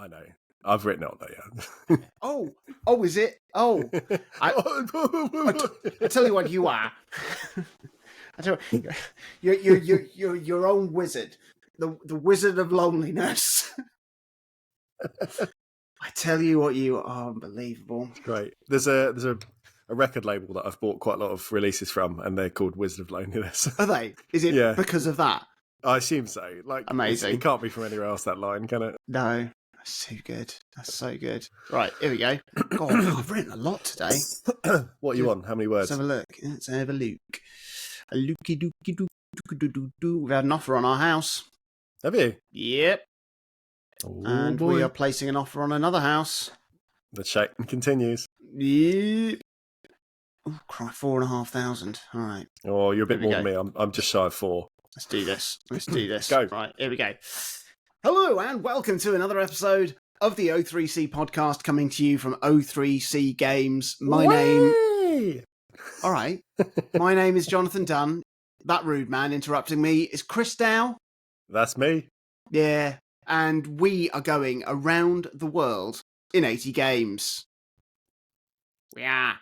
I know. I've written it on there, yeah. Oh, is it? Oh, I tell you what you are. I tell you, you're your own wizard, the wizard of loneliness. I tell you what you are, unbelievable. Great. There's a record label that I've bought quite a lot of releases from, and they're called Wizard of Loneliness. Are they? Is it because of that? I assume so. Like, amazing. It can't be from anywhere else, that line, can it? No. That's so good. That's so good. Right, here we go. God, I've written a lot today. What are you on? How many words? Let's have a look. A looky dooky doo doo doo doo. We've had an offer on our house. Have you? Yep. Oh, and boy. we are placing an offer on another house. The check continues. Yep. Oh, cry, 4,500. All right. Oh, you're a bit more than me. I'm just shy of 4. Let's do this. Let's do this. Go. Right, here we go. Hello, and welcome to another episode of the O3C podcast, coming to you from O3C Games. My name is Jonathan Dunn. That rude man interrupting me is Chris Dow. That's me. Yeah, and we are going around the world in 80 games. Yeah.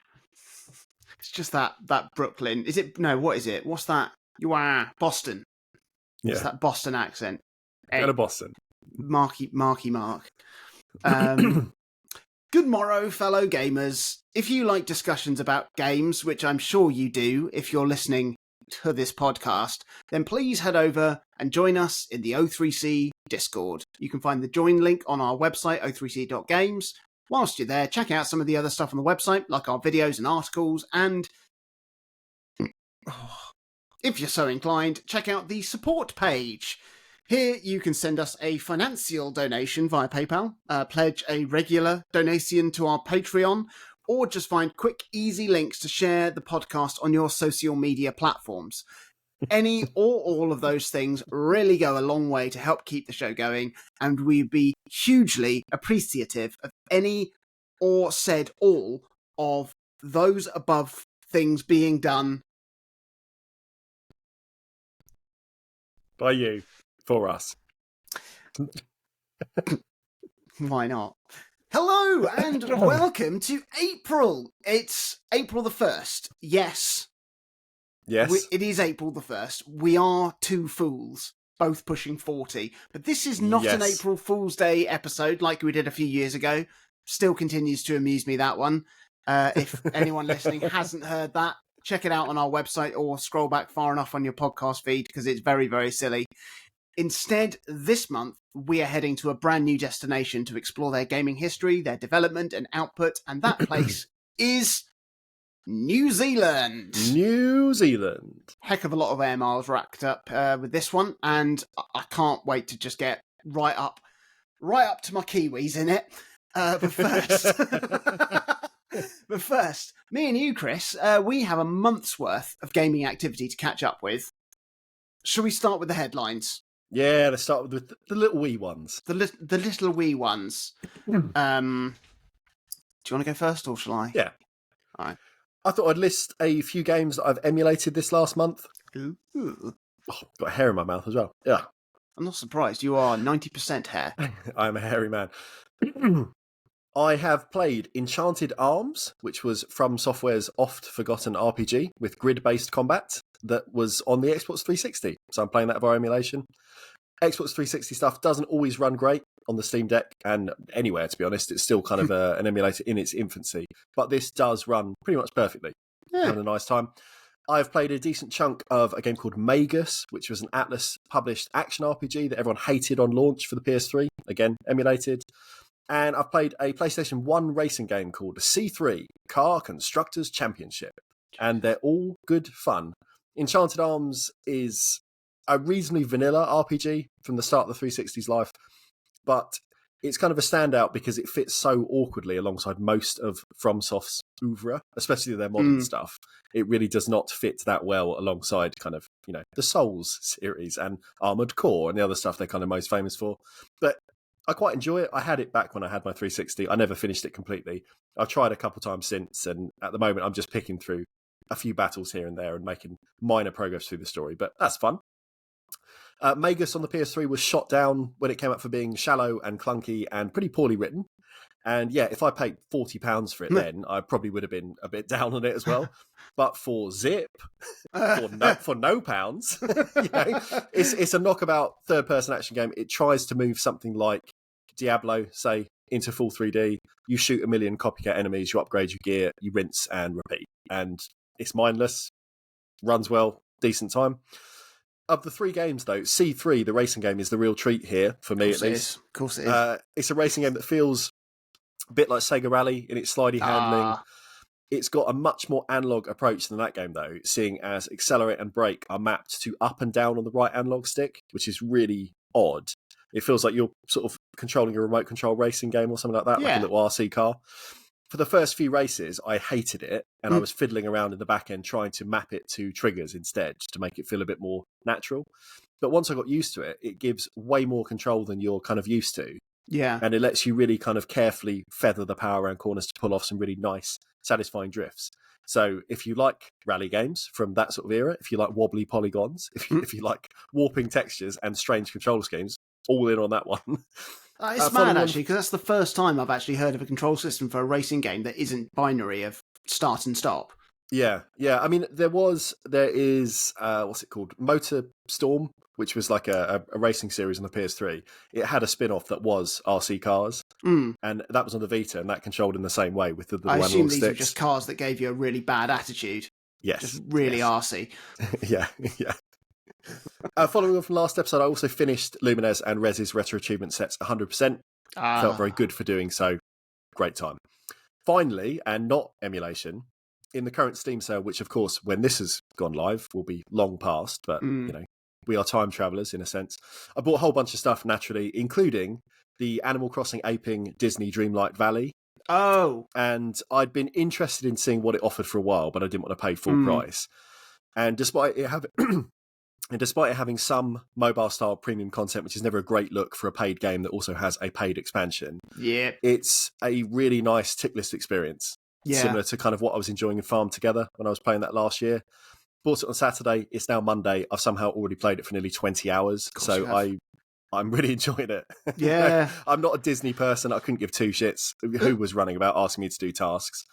It's just that Brooklyn. Is it? No, what is it? What's that? You are Boston. Yeah. It's that Boston accent. Go to Boston. Marky Mark. Good morrow, fellow gamers. If you like discussions about games, which I'm sure you do if you're listening to this podcast, then please head over and join us in the O3C Discord. You can find the join link on our website, o3c.games. Whilst you're there, check out some of the other stuff on the website, like our videos and articles, and if you're so inclined, check out the support page. Here you can send us a financial donation via PayPal, pledge a regular donation to our Patreon, or just find quick, easy links to share the podcast on your social media platforms. Any or all of those things really go a long way to help keep the show going, and we'd be hugely appreciative of any or said all of those above things being done by you, for us. Why not? Hello and welcome to April. It's April the 1st. Yes. It is April the 1st. We are two fools, both pushing 40. But this is not an April Fool's Day episode like we did a few years ago. Still continues to amuse me, that one. If anyone listening hasn't heard that, check it out on our website or scroll back far enough on your podcast feed because it's very, very silly. Instead, this month, we are heading to a brand new destination to explore their gaming history, their development and output, and that place is New Zealand. New Zealand. Heck of a lot of air miles racked up with this one, and I can't wait to just get right up to my Kiwis in it. But first, me and you, Chris, we have a month's worth of gaming activity to catch up with. Shall we start with the headlines? Yeah, let's start with the little wee ones. The little wee ones. Do you want to go first, or shall I? Yeah. All right. I thought I'd list a few games that I've emulated this last month. Ooh. Oh, got hair in my mouth as well. Yeah. I'm not surprised. You are 90% hair. I'm a hairy man. I have played Enchanted Arms, which was From Software's oft-forgotten RPG with grid-based combat that was on the Xbox 360. So I'm playing that via emulation. Xbox 360 stuff doesn't always run great on the Steam Deck and anywhere, to be honest. It's still kind of an emulator in its infancy. But this does run pretty much perfectly. Yeah. Having a nice time. I've played a decent chunk of a game called Magus, which was an Atlas-published action RPG that everyone hated on launch for the PS3. Again, emulated. And I've played a PlayStation 1 racing game called C3, Car Constructors Championship. And they're all good fun. Enchanted Arms is a reasonably vanilla RPG from the start of the 360's life, but it's kind of a standout because it fits so awkwardly alongside most of FromSoft's oeuvre, especially their modern stuff. It really does not fit that well alongside kind of, the Souls series and Armored Core and the other stuff they're kind of most famous for. But I quite enjoy it. I had it back when I had my 360. I never finished it completely. I've tried a couple times since, and at the moment I'm just picking through a few battles here and there and making minor progress through the story, but that's fun. Magus on the PS3 was shot down when it came out for being shallow and clunky and pretty poorly written. And yeah, if I paid £40 for it then, I probably would have been a bit down on it as well. But for Zip, for no pounds, it's a knockabout third-person action game. It tries to move something like Diablo, say, into full 3D. You shoot a million copycat enemies, you upgrade your gear, you rinse and repeat. And it's mindless, runs well, decent time. Of the 3 games, though, C3, the racing game, is the real treat here, for me at least. Of course it is. It's a racing game that feels a bit like Sega Rally in its slidey handling. It's got a much more analog approach than that game, though, seeing as accelerate and brake are mapped to up and down on the right analog stick, which is really odd. It feels like you're sort of controlling a remote control racing game or something like that, like a little RC car. For the first few races, I hated it, and I was fiddling around in the back end trying to map it to triggers instead to make it feel a bit more natural. But once I got used to it, it gives way more control than you're kind of used to. Yeah. And it lets you really kind of carefully feather the power around corners to pull off some really nice, satisfying drifts. So if you like rally games from that sort of era, if you like wobbly polygons, if you like warping textures and strange control schemes, all in on that one. It's mad, actually, because that's the first time I've actually heard of a control system for a racing game that isn't binary of start and stop. Yeah. I mean, there is, what's it called? Motor Storm, which was like a racing series on the PS3. It had a spin-off that was RC cars, and that was on the Vita, and that controlled in the same way with the I assume these sticks. are just cars that gave you a really bad attitude. Yes. Just really arsey. Yeah. Following on from last episode, I also finished Lumines and Rez's Retro Achievement sets 100%. Felt very good for doing so. Great time. Finally, and not emulation, in the current Steam sale, which of course, when this has gone live, will be long past, but we are time travelers in a sense. I bought a whole bunch of stuff naturally, including the Animal Crossing aping Disney Dreamlight Valley. Oh. And I'd been interested in seeing what it offered for a while, but I didn't want to pay full price. And despite it having some mobile-style premium content, which is never a great look for a paid game that also has a paid expansion, it's a really nice tick list experience. Yeah. Similar to kind of what I was enjoying in Farm Together when I was playing that last year. Bought it on Saturday. It's now Monday. I've somehow already played it for nearly 20 hours. So I'm really enjoying it. Yeah. I'm not a Disney person. I couldn't give two shits who was running about asking me to do tasks.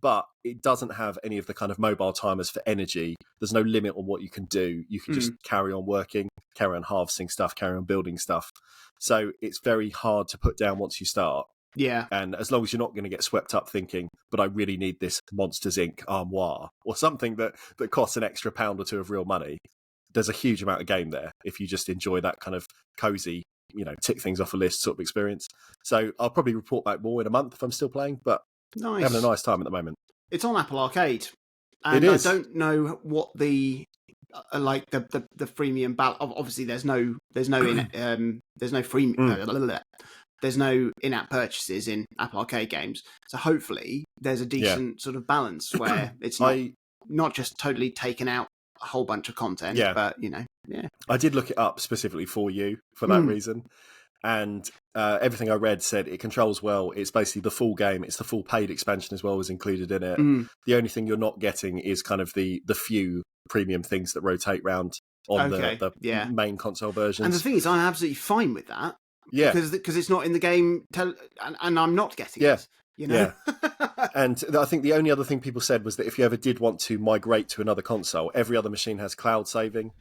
But it doesn't have any of the kind of mobile timers for energy. There's no limit on what you can do. You can just carry on working, carry on harvesting stuff, carry on building stuff. So it's very hard to put down once you start. Yeah. And as long as you're not going to get swept up thinking, but I really need this Monsters Inc. armoire or something that costs an extra £1 or £2 of real money, there's a huge amount of game there if you just enjoy that kind of cozy, tick things off a list sort of experience. So I'll probably report back more in a month if I'm still playing, but nice. Having a nice time at the moment. It's on Apple Arcade. And it is. I don't know what the the freemium obviously there's no in-app purchases in Apple Arcade games. So hopefully there's a decent sort of balance where it's not just totally taken out a whole bunch of content, but I did look it up specifically for you for that reason. And everything I read said it controls well. It's basically the full game. It's the full paid expansion as well as included in it. The only thing you're not getting is kind of the few premium things that rotate round on the main console versions. And the thing is, I'm absolutely fine with that. Yeah. Because it's not in the game, and I'm not getting it. Yeah. And I think the only other thing people said was that if you ever did want to migrate to another console, every other machine has cloud saving.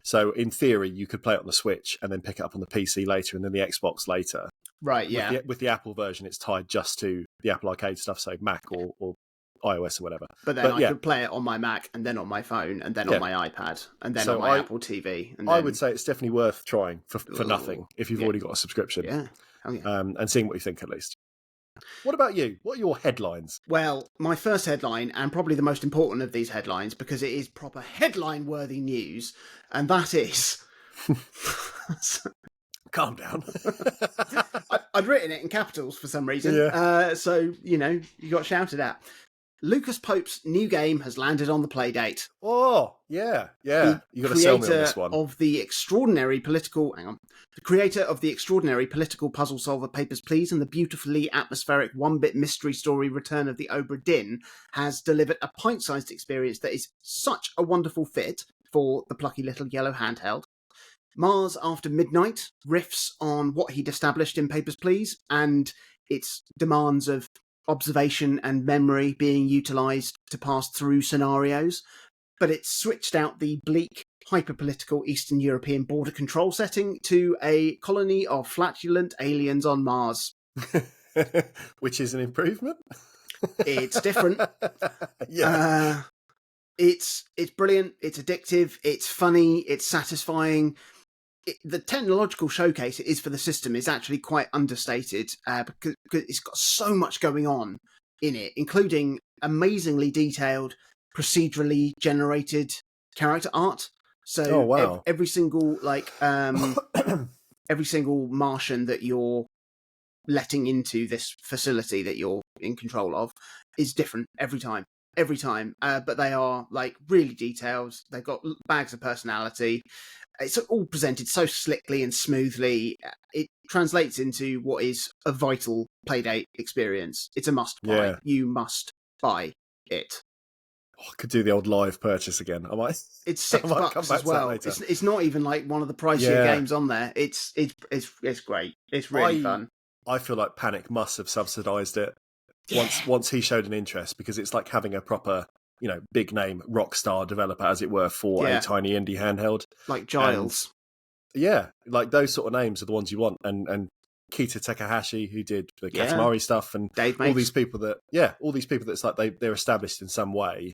So in theory, you could play it on the Switch and then pick it up on the PC later and then the Xbox later. Right, yeah. With the Apple version, it's tied just to the Apple Arcade stuff, so Mac or iOS or whatever. But then I could play it on my Mac and then on my phone and then on my iPad and then on my Apple TV. And then... I would say it's definitely worth trying for nothing if you've already got a subscription. Yeah. Oh, yeah. And seeing what you think at least. What about you? What are your headlines? Well, my first headline, and probably the most important of these headlines, because it is proper headline-worthy news, and that is... Calm down. I'd written it in capitals for some reason, so, you got shouted at. Lucas Pope's new game has landed on the Playdate. Oh, yeah. You got to sell me on this one. The creator of the extraordinary political puzzle solver Papers, Please and the beautifully atmospheric one-bit mystery story Return of the Obra Dinn has delivered a pint-sized experience that is such a wonderful fit for the plucky little yellow handheld. Mars After Midnight riffs on what he'd established in Papers, Please, and its demands of observation and memory being utilised to pass through scenarios, but it's switched out the bleak, hyper-political Eastern European border control setting to a colony of flatulent aliens on Mars. Which is an improvement? It's different. Yeah. It's brilliant, it's addictive, it's funny, it's satisfying. The technological showcase it is for the system is actually quite understated because it's got so much going on in it, including amazingly detailed, procedurally generated character art. So every single every single Martian that you're letting into this facility that you're in control of is different every time. But they are like really detailed. They've got bags of personality. It's all presented so slickly and smoothly. It translates into what is a vital Playdate experience. It's a must buy. Yeah. You must buy it. I could do the old live purchase again. I might. It's $6 as well. It's not even like one of the pricier games on there. It's great. It's really fun. I feel like Panic must have subsidised it once he showed an interest, because it's like having a proper, big name rockstar developer, as it were, for a tiny indie handheld. Like Giles. And, like those sort of names are the ones you want. And Kita Takahashi, who did the Katamari stuff, and all these people that it's like they're established in some way.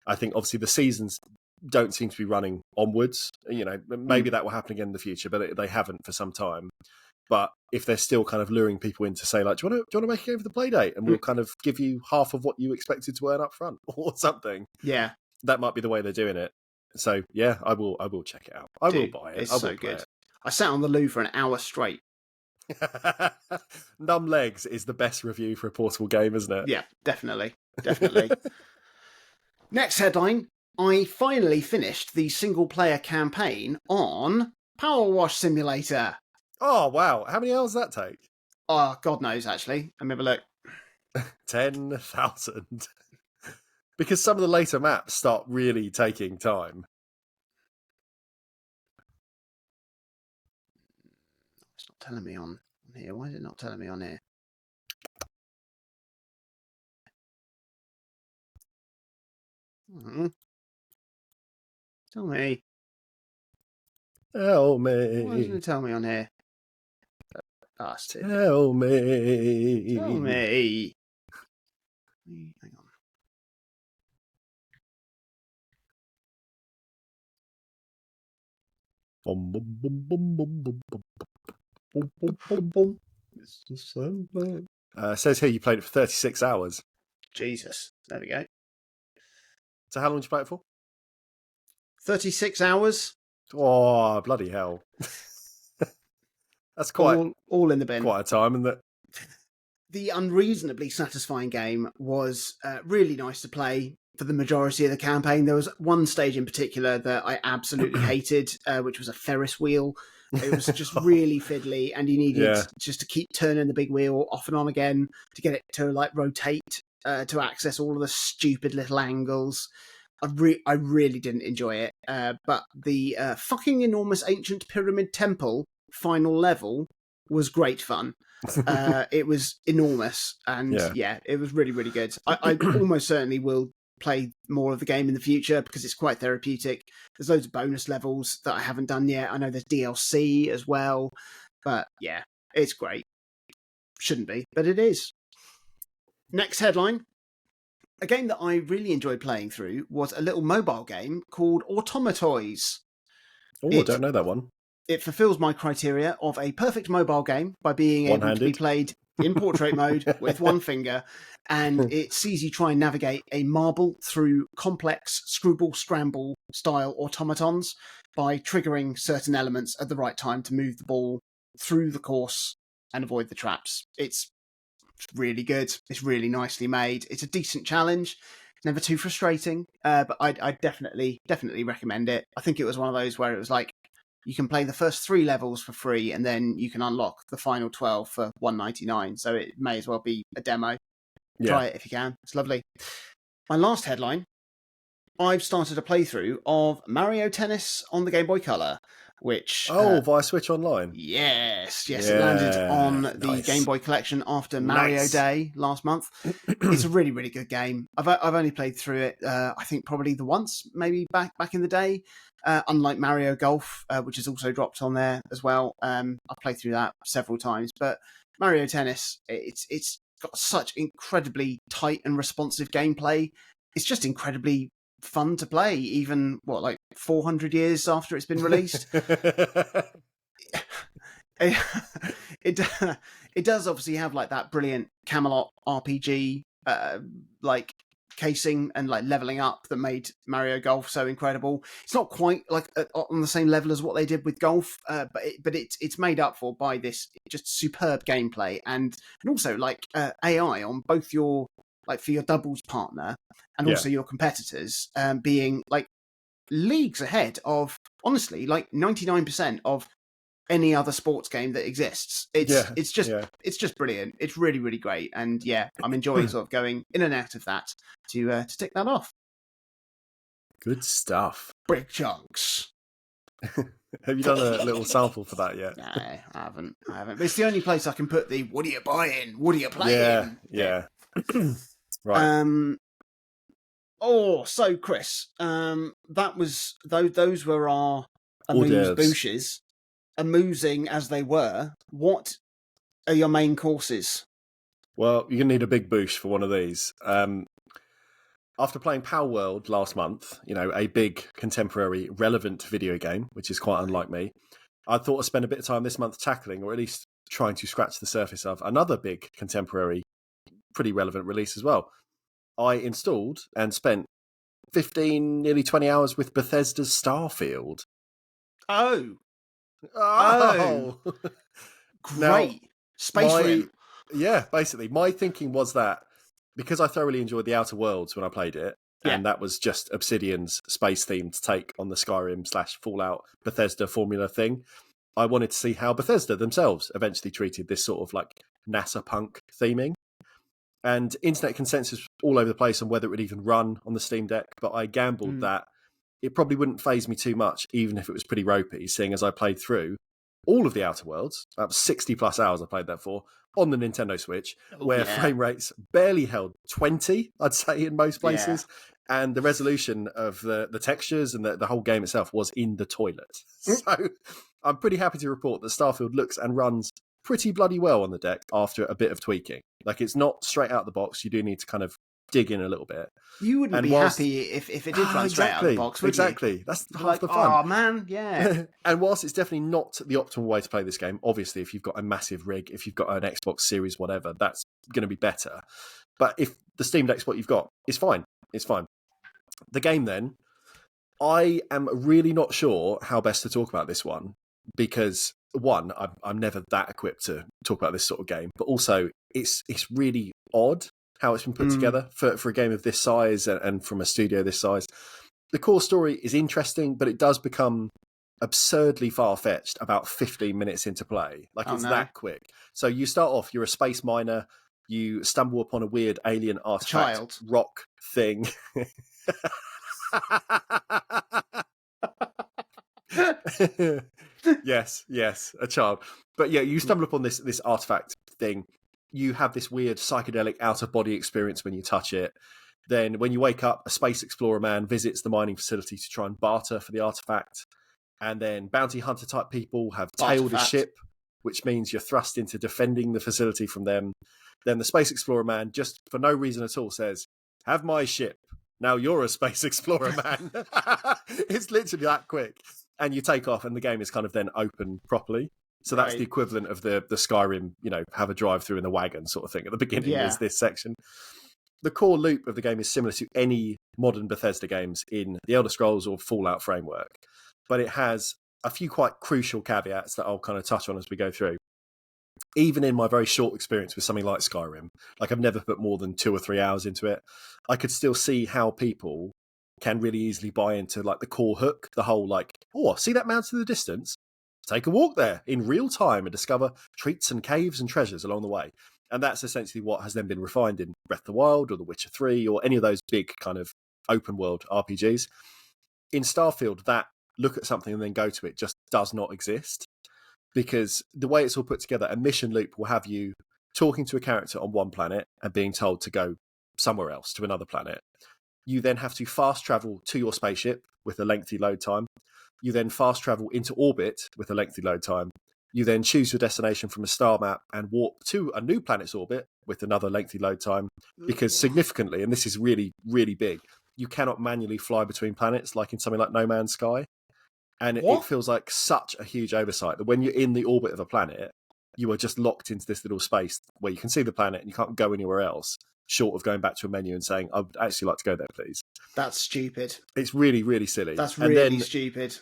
I think obviously the seasons don't seem to be running onwards. Maybe that will happen again in the future, but they haven't for some time. But if they're still kind of luring people in to say, like, do you want to make a game for the Playdate? And we'll kind of give you half of what you expected to earn up front or something. Yeah. That might be the way they're doing it. So, yeah, I will check it out. I will buy it. It's so good. I sat on the loo for an hour straight. Numb Legs is the best review for a portable game, isn't it? Yeah, definitely. Next headline. I finally finished the single-player campaign on Power Wash Simulator. Oh, wow. How many hours does that take? Oh, God knows, actually. Let me have a look. 10,000. Because some of the later maps start really taking time. It's not telling me on here. Why is it not telling me on here? Tell me. Tell me. Why doesn't it tell me on here? Bastard. Tell me. Tell me. Hang on. Says here you played it for 36 hours. Jesus. There we go. So how long did you play it for? 36 hours. Oh, bloody hell. That's quite all in the bin. Quite a time, isn't it? The unreasonably satisfying game was really nice to play for the majority of the campaign. There was one stage in particular that I absolutely hated, which was a Ferris wheel. It was just really fiddly, and you needed just to keep turning the big wheel off and on again to get it to like rotate to access all of the stupid little angles. I really didn't enjoy it, but the fucking enormous ancient pyramid temple final level was great fun. It was enormous, and it was really, really good. I almost certainly will play more of the game in the future because it's quite therapeutic. There's loads of bonus levels that I haven't done yet. I know there's DLC as well, but yeah, it's great. Shouldn't be, but it is. Next headline. A game that I really enjoyed playing through was a little mobile game called Automatoys. Oh, I don't know that one. It fulfills my criteria of a perfect mobile game by being able to be played in portrait mode with one finger, and it sees you try and navigate a marble through complex scrabble scramble style automatons by triggering certain elements at the right time to move the ball through the course and avoid the traps. It's really good. It's really nicely made. It's a decent challenge. It's never too frustrating, but I definitely recommend it. I think it was one of those where it was like, you can play the first 3 levels for free, and then you can unlock the final 12 for $1.99. So it may as well be a demo. Yeah. Try it if you can. It's lovely. My last headline, I've started a playthrough of Mario Tennis on the Game Boy Color. which via Switch Online. Yes, it landed on the Game Boy Collection after Mario Day last month. It's a really, really good game. I've only played through it, I think probably the once, maybe back in the day. Unlike Mario Golf, which is also dropped on there as well. I've played through that several times, but Mario Tennis, it's got such incredibly tight and responsive gameplay. It's just incredibly fun to play, even 400 years after it's been released. it does obviously have like that brilliant Camelot RPG casing and like leveling up that made Mario Golf so incredible. It's not quite like on the same level as what they did with Golf, but it's made up for by this just superb gameplay and also like AI on both your for your doubles partner and also your competitors being like leagues ahead of honestly like 99% of any other sports game that exists. It's just brilliant. It's really, really great. And I'm enjoying sort of going in and out of that to tick that off. Good stuff. Big chunks. Have you done a little sample for that yet? No, I haven't. But it's the only place I can put the what are you buying? What are you playing? Yeah. Right. So Chris, those were our amuse-bouches. Amusing as they were, what are your main courses? Well, you're going to need a big boosh for one of these. After playing Power World last month, a big contemporary relevant video game, which is quite unlike me, I thought I'd spend a bit of time this month tackling, or at least trying to scratch the surface of, another big contemporary, pretty relevant release as well. I installed and spent 15, nearly 20 hours with Bethesda's Starfield. Oh! Great. Now, Space Rim. Yeah, basically. My thinking was that because I thoroughly enjoyed the Outer Worlds when I played it, and that was just Obsidian's space-themed take on the Skyrim/Fallout Bethesda formula thing, I wanted to see how Bethesda themselves eventually treated this sort of like NASA punk theming. And internet consensus all over the place on whether it would even run on the Steam Deck, but I gambled that it probably wouldn't faze me too much, even if it was pretty ropey, seeing as I played through all of the Outer Worlds, about 60 plus hours I played that for, on the Nintendo Switch, where frame rates barely held 20, I'd say, in most places. Yeah. And the resolution of the textures and the whole game itself was in the toilet. So I'm pretty happy to report that Starfield looks and runs pretty bloody well on the deck after a bit of tweaking. Like, it's not straight out the box. You do need to kind of dig in a little bit. You wouldn't be happy if it did run straight out of the box, would you? Exactly. That's half the fun. Oh, man, yeah. And whilst it's definitely not the optimal way to play this game, obviously, if you've got a massive rig, if you've got an Xbox Series, whatever, that's going to be better. But if the Steam Deck's what you've got, it's fine. It's fine. The game, then, I am really not sure how best to talk about this one because, one, I'm never that equipped to talk about this sort of game, but also it's really odd how it's been put together for a game of this size and from a studio this size. The core story is interesting, but it does become absurdly far-fetched about 15 minutes into play. That quick. So you start off, you're a space miner, you stumble upon a weird alien artifact rock thing. Yes, a child. But yeah, you stumble upon this artifact thing. You have this weird psychedelic out-of-body experience when you touch it. Then when you wake up, a space explorer man visits the mining facility to try and barter for the artifact. And then bounty hunter type people have tailed a ship, which means you're thrust into defending the facility from them. Then the space explorer man, just for no reason at all, says, "Have my ship. Now you're a space explorer man." It's literally that quick. And you take off and the game is kind of then open properly. So that's the equivalent of the Skyrim, have a drive through in the wagon sort of thing at the beginning is this section. The core loop of the game is similar to any modern Bethesda games in the Elder Scrolls or Fallout framework, but it has a few quite crucial caveats that I'll kind of touch on as we go through. Even in my very short experience with something like Skyrim, like I've never put more than 2 or 3 hours into it, I could still see how people can really easily buy into like the core hook, the whole like, oh, see that mountain in the distance? Take a walk there in real time and discover treats and caves and treasures along the way. And that's essentially what has then been refined in Breath of the Wild or The Witcher 3 or any of those big kind of open world RPGs. In Starfield, that look at something and then go to it just does not exist. Because the way it's all put together, a mission loop will have you talking to a character on one planet and being told to go somewhere else, to another planet. You then have to fast travel to your spaceship with a lengthy load time. You then fast travel into orbit with a lengthy load time. You then choose your destination from a star map and warp to a new planet's orbit with another lengthy load time. Because significantly, and this is really, really big, you cannot manually fly between planets like in something like No Man's Sky. And it feels like such a huge oversight that when you're in the orbit of a planet, you are just locked into this little space where you can see the planet and you can't go anywhere else, short of going back to a menu and saying, I would actually like to go there, please. That's stupid. It's really, really silly. That's really stupid.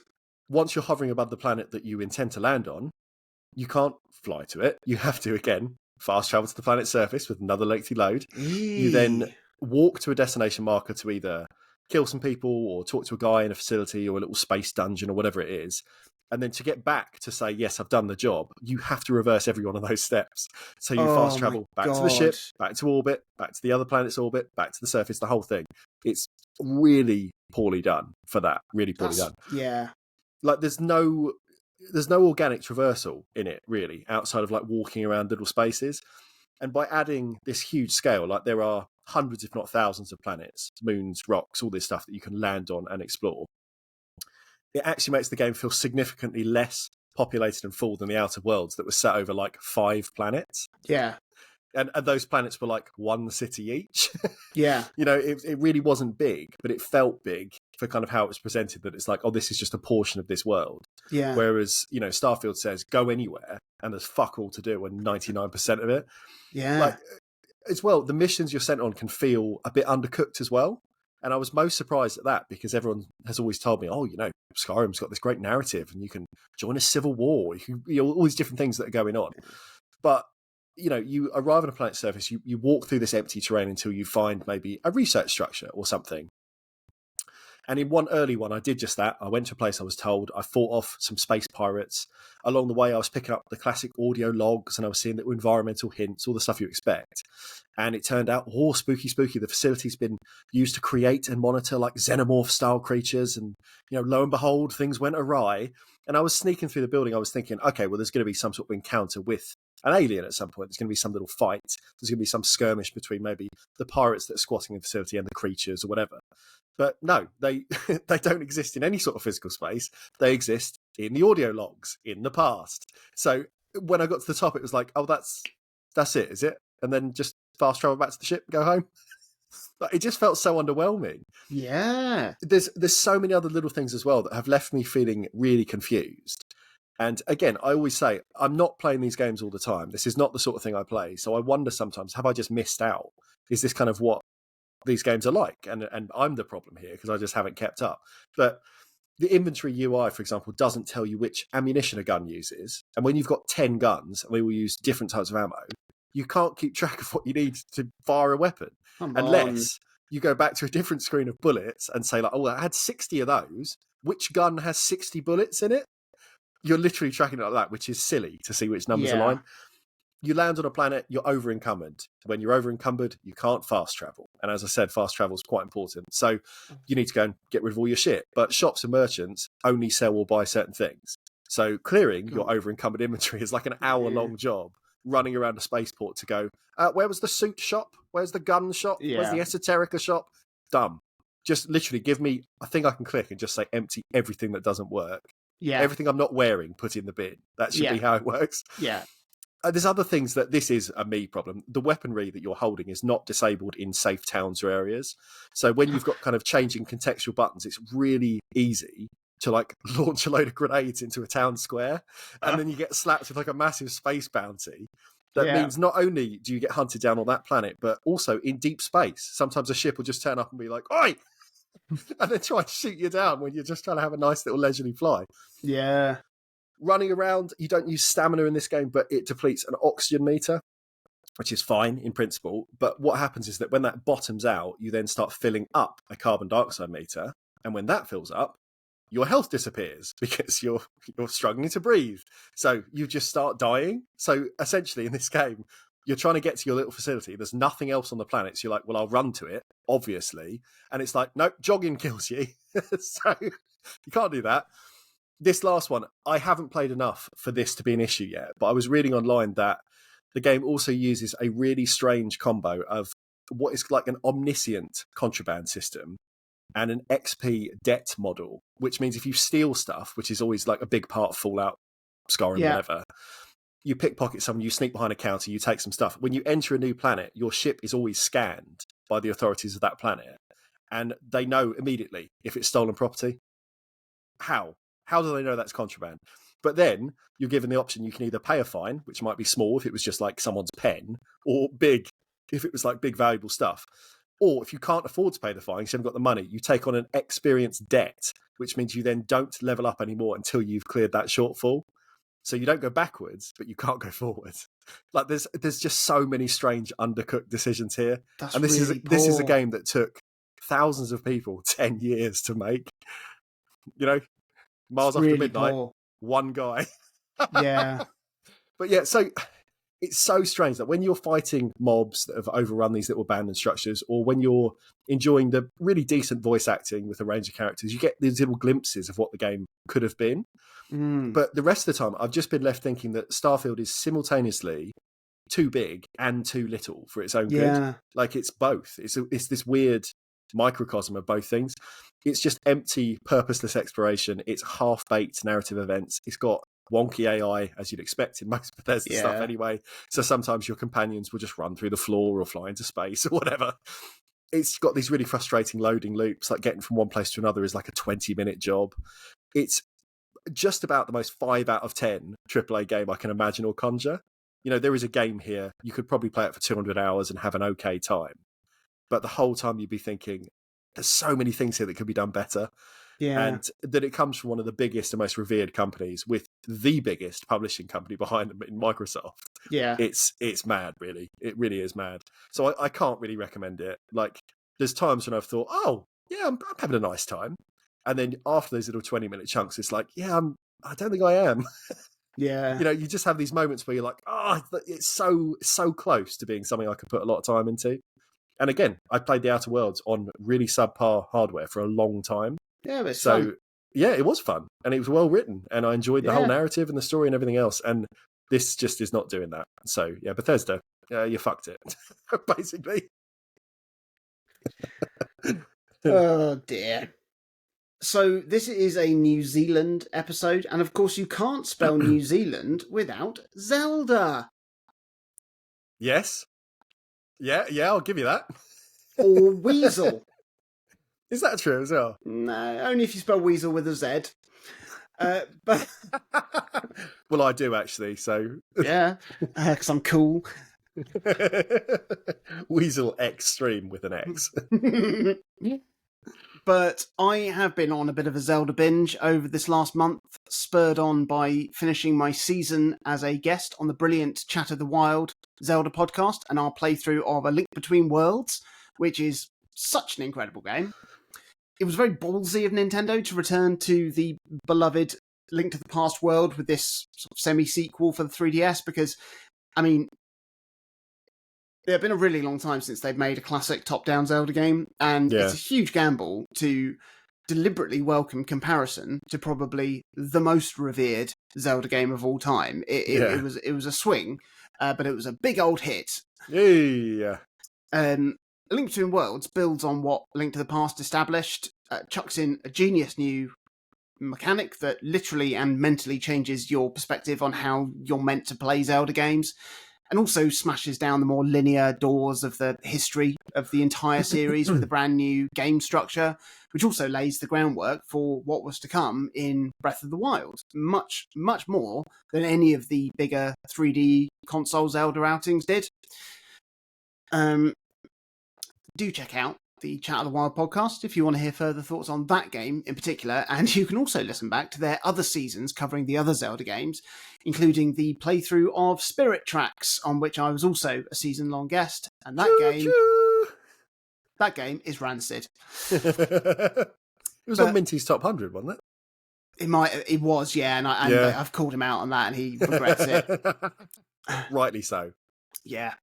Once you're hovering above the planet that you intend to land on, you can't fly to it. You have to, again, fast travel to the planet's surface with another lengthy load. You then walk to a destination marker to either kill some people or talk to a guy in a facility or a little space dungeon or whatever it is. And then to get back to say, yes, I've done the job, you have to reverse every one of those steps. So you fast travel back to the ship, back to orbit, back to the other planet's orbit, back to the surface, the whole thing. It's really poorly done for that. Really poorly done. Yeah. Like there's no organic traversal in it, really, outside of like walking around little spaces. And by adding this huge scale, like there are hundreds, if not thousands of planets, moons, rocks, all this stuff that you can land on and explore. It actually makes the game feel significantly less populated and full than the Outer Worlds that was set over like 5 planets. Yeah. And those planets were like one city each. Yeah. You know, it really wasn't big, but it felt big for kind of how it was presented, that it's like, oh, this is just a portion of this world. Yeah. Whereas, you know, Starfield says, go anywhere, and there's fuck all to do, and 99% of it. Yeah. Like, as well, the missions you're sent on can feel a bit undercooked as well. And I was most surprised at that, because everyone has always told me, oh, you know, Skyrim's got this great narrative and you can join a civil war, you know, all these different things that are going on. But, you know, you arrive on a planet's surface, you walk through this empty terrain until you find maybe a research structure or something. And in one early one, I did just that. I went to a place I was told. I fought off some space pirates. Along the way, I was picking up the classic audio logs and I was seeing little environmental hints, all the stuff you expect. And it turned out, oh, spooky, spooky. The facility's been used to create and monitor like xenomorph-style creatures. And, you know, lo and behold, things went awry. And I was sneaking through the building. I was thinking, okay, well, there's going to be some sort of encounter with an alien at some point. There's going to be some little fight. There's going to be some skirmish between maybe the pirates that are squatting in the facility and the creatures or whatever. But no, they don't exist in any sort of physical space. They exist in the audio logs in the past. So when I got to the top, it was like, oh, that's it, is it? And then just fast travel back to the ship and go home. But it just felt so underwhelming. Yeah. There's so many other little things as well that have left me feeling really confused. And again, I always say, I'm not playing these games all the time. This is not the sort of thing I play. So I wonder sometimes, have I just missed out? Is this kind of what these games are like? And I'm the problem here because I just haven't kept up. But the inventory UI, for example, doesn't tell you which ammunition a gun uses. And when you've got 10 guns and we will use different types of ammo, you can't keep track of what you need to fire a weapon. Unless you go back to a different screen of bullets and say, like, oh, I had 60 of those. Which gun has 60 bullets in it? You're literally tracking it like that, which is silly to see which numbers align. You land on a planet, you're over-encumbered. When you're over-encumbered, you can't fast travel. And as I said, fast travel is quite important. So you need to go and get rid of all your shit. But shops and merchants only sell or buy certain things. So clearing your over-encumbered inventory is like an hour-long job, running around a spaceport to go, where was the suit shop? Where's the gun shop? Where's the esoterica shop? Dumb. Just literally give me a thing I can click and just say empty everything that doesn't work. Yeah. Everything I'm not wearing, put in the bin. That should be how it works. Yeah. There's other things that this is a me problem. The weaponry that you're holding is not disabled in safe towns or areas. So when you've got kind of changing contextual buttons, it's really easy to like launch a load of grenades into a town square. And then you get slapped with like a massive space bounty. That means not only do you get hunted down on that planet, but also in deep space. Sometimes a ship will just turn up and be like, oi! And then try to shoot you down when you're just trying to have a nice little leisurely fly. Yeah. Running around, you don't use stamina in this game, but it depletes an oxygen meter, which is fine in principle. But what happens is that when that bottoms out, you then start filling up a carbon dioxide meter. And when that fills up, your health disappears because you're struggling to breathe. So you just start dying. So essentially in this game, you're trying to get to your little facility. There's nothing else on the planet. So you're like, well, I'll run to it, obviously. And it's like, nope, jogging kills you. So You can't do that. This last one, I haven't played enough for this to be an issue yet, but I was reading online that the game also uses a really strange combo of what is like an omniscient contraband system and an XP debt model, which means if you steal stuff, which is always like a big part of Fallout, Skyrim, whatever, you pickpocket someone, you sneak behind a counter, you take some stuff. When you enter a new planet, your ship is always scanned by the authorities of that planet, and they know immediately if it's stolen property. How? How do they know that's contraband? But then you're given the option, you can either pay a fine, which might be small if it was just like someone's pen, or big if it was like big valuable stuff. Or if you can't afford to pay the fine, because you haven't got the money, you take on an experience debt, which means you then don't level up anymore until you've cleared that shortfall. So you don't go backwards, but you can't go forwards. Like there's just so many strange undercooked decisions here. That's and this really this is a game that took thousands of people 10 years to make. You know, Miles After really Midnight, poor. One guy. Yeah. But yeah, so it's so strange that when you're fighting mobs that have overrun these little abandoned structures, or when you're enjoying the really decent voice acting with a range of characters, you get these little glimpses of what the game could have been. But the rest of the time, I've just been left thinking that Starfield is simultaneously too big and too little for its own good. Like it's both. It's this weird microcosm of both things. It's just empty, purposeless exploration. It's half-baked narrative events. It's got wonky AI, as you'd expect in most Bethesda stuff anyway. So sometimes your companions will just run through the floor or fly into space or whatever. It's got these really frustrating loading loops, like getting from one place to another is like a 20-minute job. It's just about the most 5 out of 10 AAA game I can imagine or conjure. You know, there is a game here. You could probably play it for 200 hours and have an okay time. But the whole time you'd be thinking, there's so many things here that could be done better. Yeah. And that it comes from one of the biggest and most revered companies with the biggest publishing company behind them in Microsoft. Yeah. It's mad, really. It really is mad. So I can't really recommend it. Like, there's times when I've thought, oh, yeah, I'm having a nice time. And then after those little 20-minute chunks, it's like, yeah, I don't think I am. Yeah. You know, you just have these moments where you're like, oh, it's so close to being something I could put a lot of time into. And again, I played the Outer Worlds on really subpar hardware for a long time. Yeah, but it's fun. Yeah, it was fun. And it was well written. And I enjoyed the whole narrative and the story and everything else. And this just is not doing that. So, yeah, Bethesda, you fucked it, basically. Oh, dear. So this is a New Zealand episode, and of course you can't spell New Zealand without Zelda. Yes. Yeah, I'll give you that. Or Weasel. Is that true as well? No, only if you spell Weasel with a Z. But well, I do actually, so... yeah, because I'm cool. Weasel Extreme with an X. But I have been on a bit of a Zelda binge over this last month, spurred on by finishing my season as a guest on the brilliant Shatter the Wild Zelda podcast and our playthrough of A Link Between Worlds, which is such an incredible game. It was very ballsy of Nintendo to return to the beloved Link to the Past world with this sort of semi-sequel for the 3DS because, I mean, it's been a really long time since they've made a classic top-down Zelda game, and it's a huge gamble to deliberately welcome comparison to probably the most revered Zelda game of all time. It was a swing, but it was a big old hit. Yeah. A Link Between Worlds builds on what Link to the Past established, chucks in a genius new mechanic that literally and mentally changes your perspective on how you're meant to play Zelda games, and also smashes down the more linear doors of the history of the entire series with a brand new game structure, which also lays the groundwork for what was to come in Breath of the Wild. Much, much more than any of the bigger 3D console Zelda outings did. Do check out the Chat of the Wild podcast if you want to hear further thoughts on that game in particular, and you can also listen back to their other seasons covering the other Zelda games, including the playthrough of Spirit Tracks, on which I was also a season-long guest, and that game is rancid. It was on Minty's Top 100, wasn't it? It was, yeah, and I've called him out on that, and he regrets it. Rightly so. Yeah.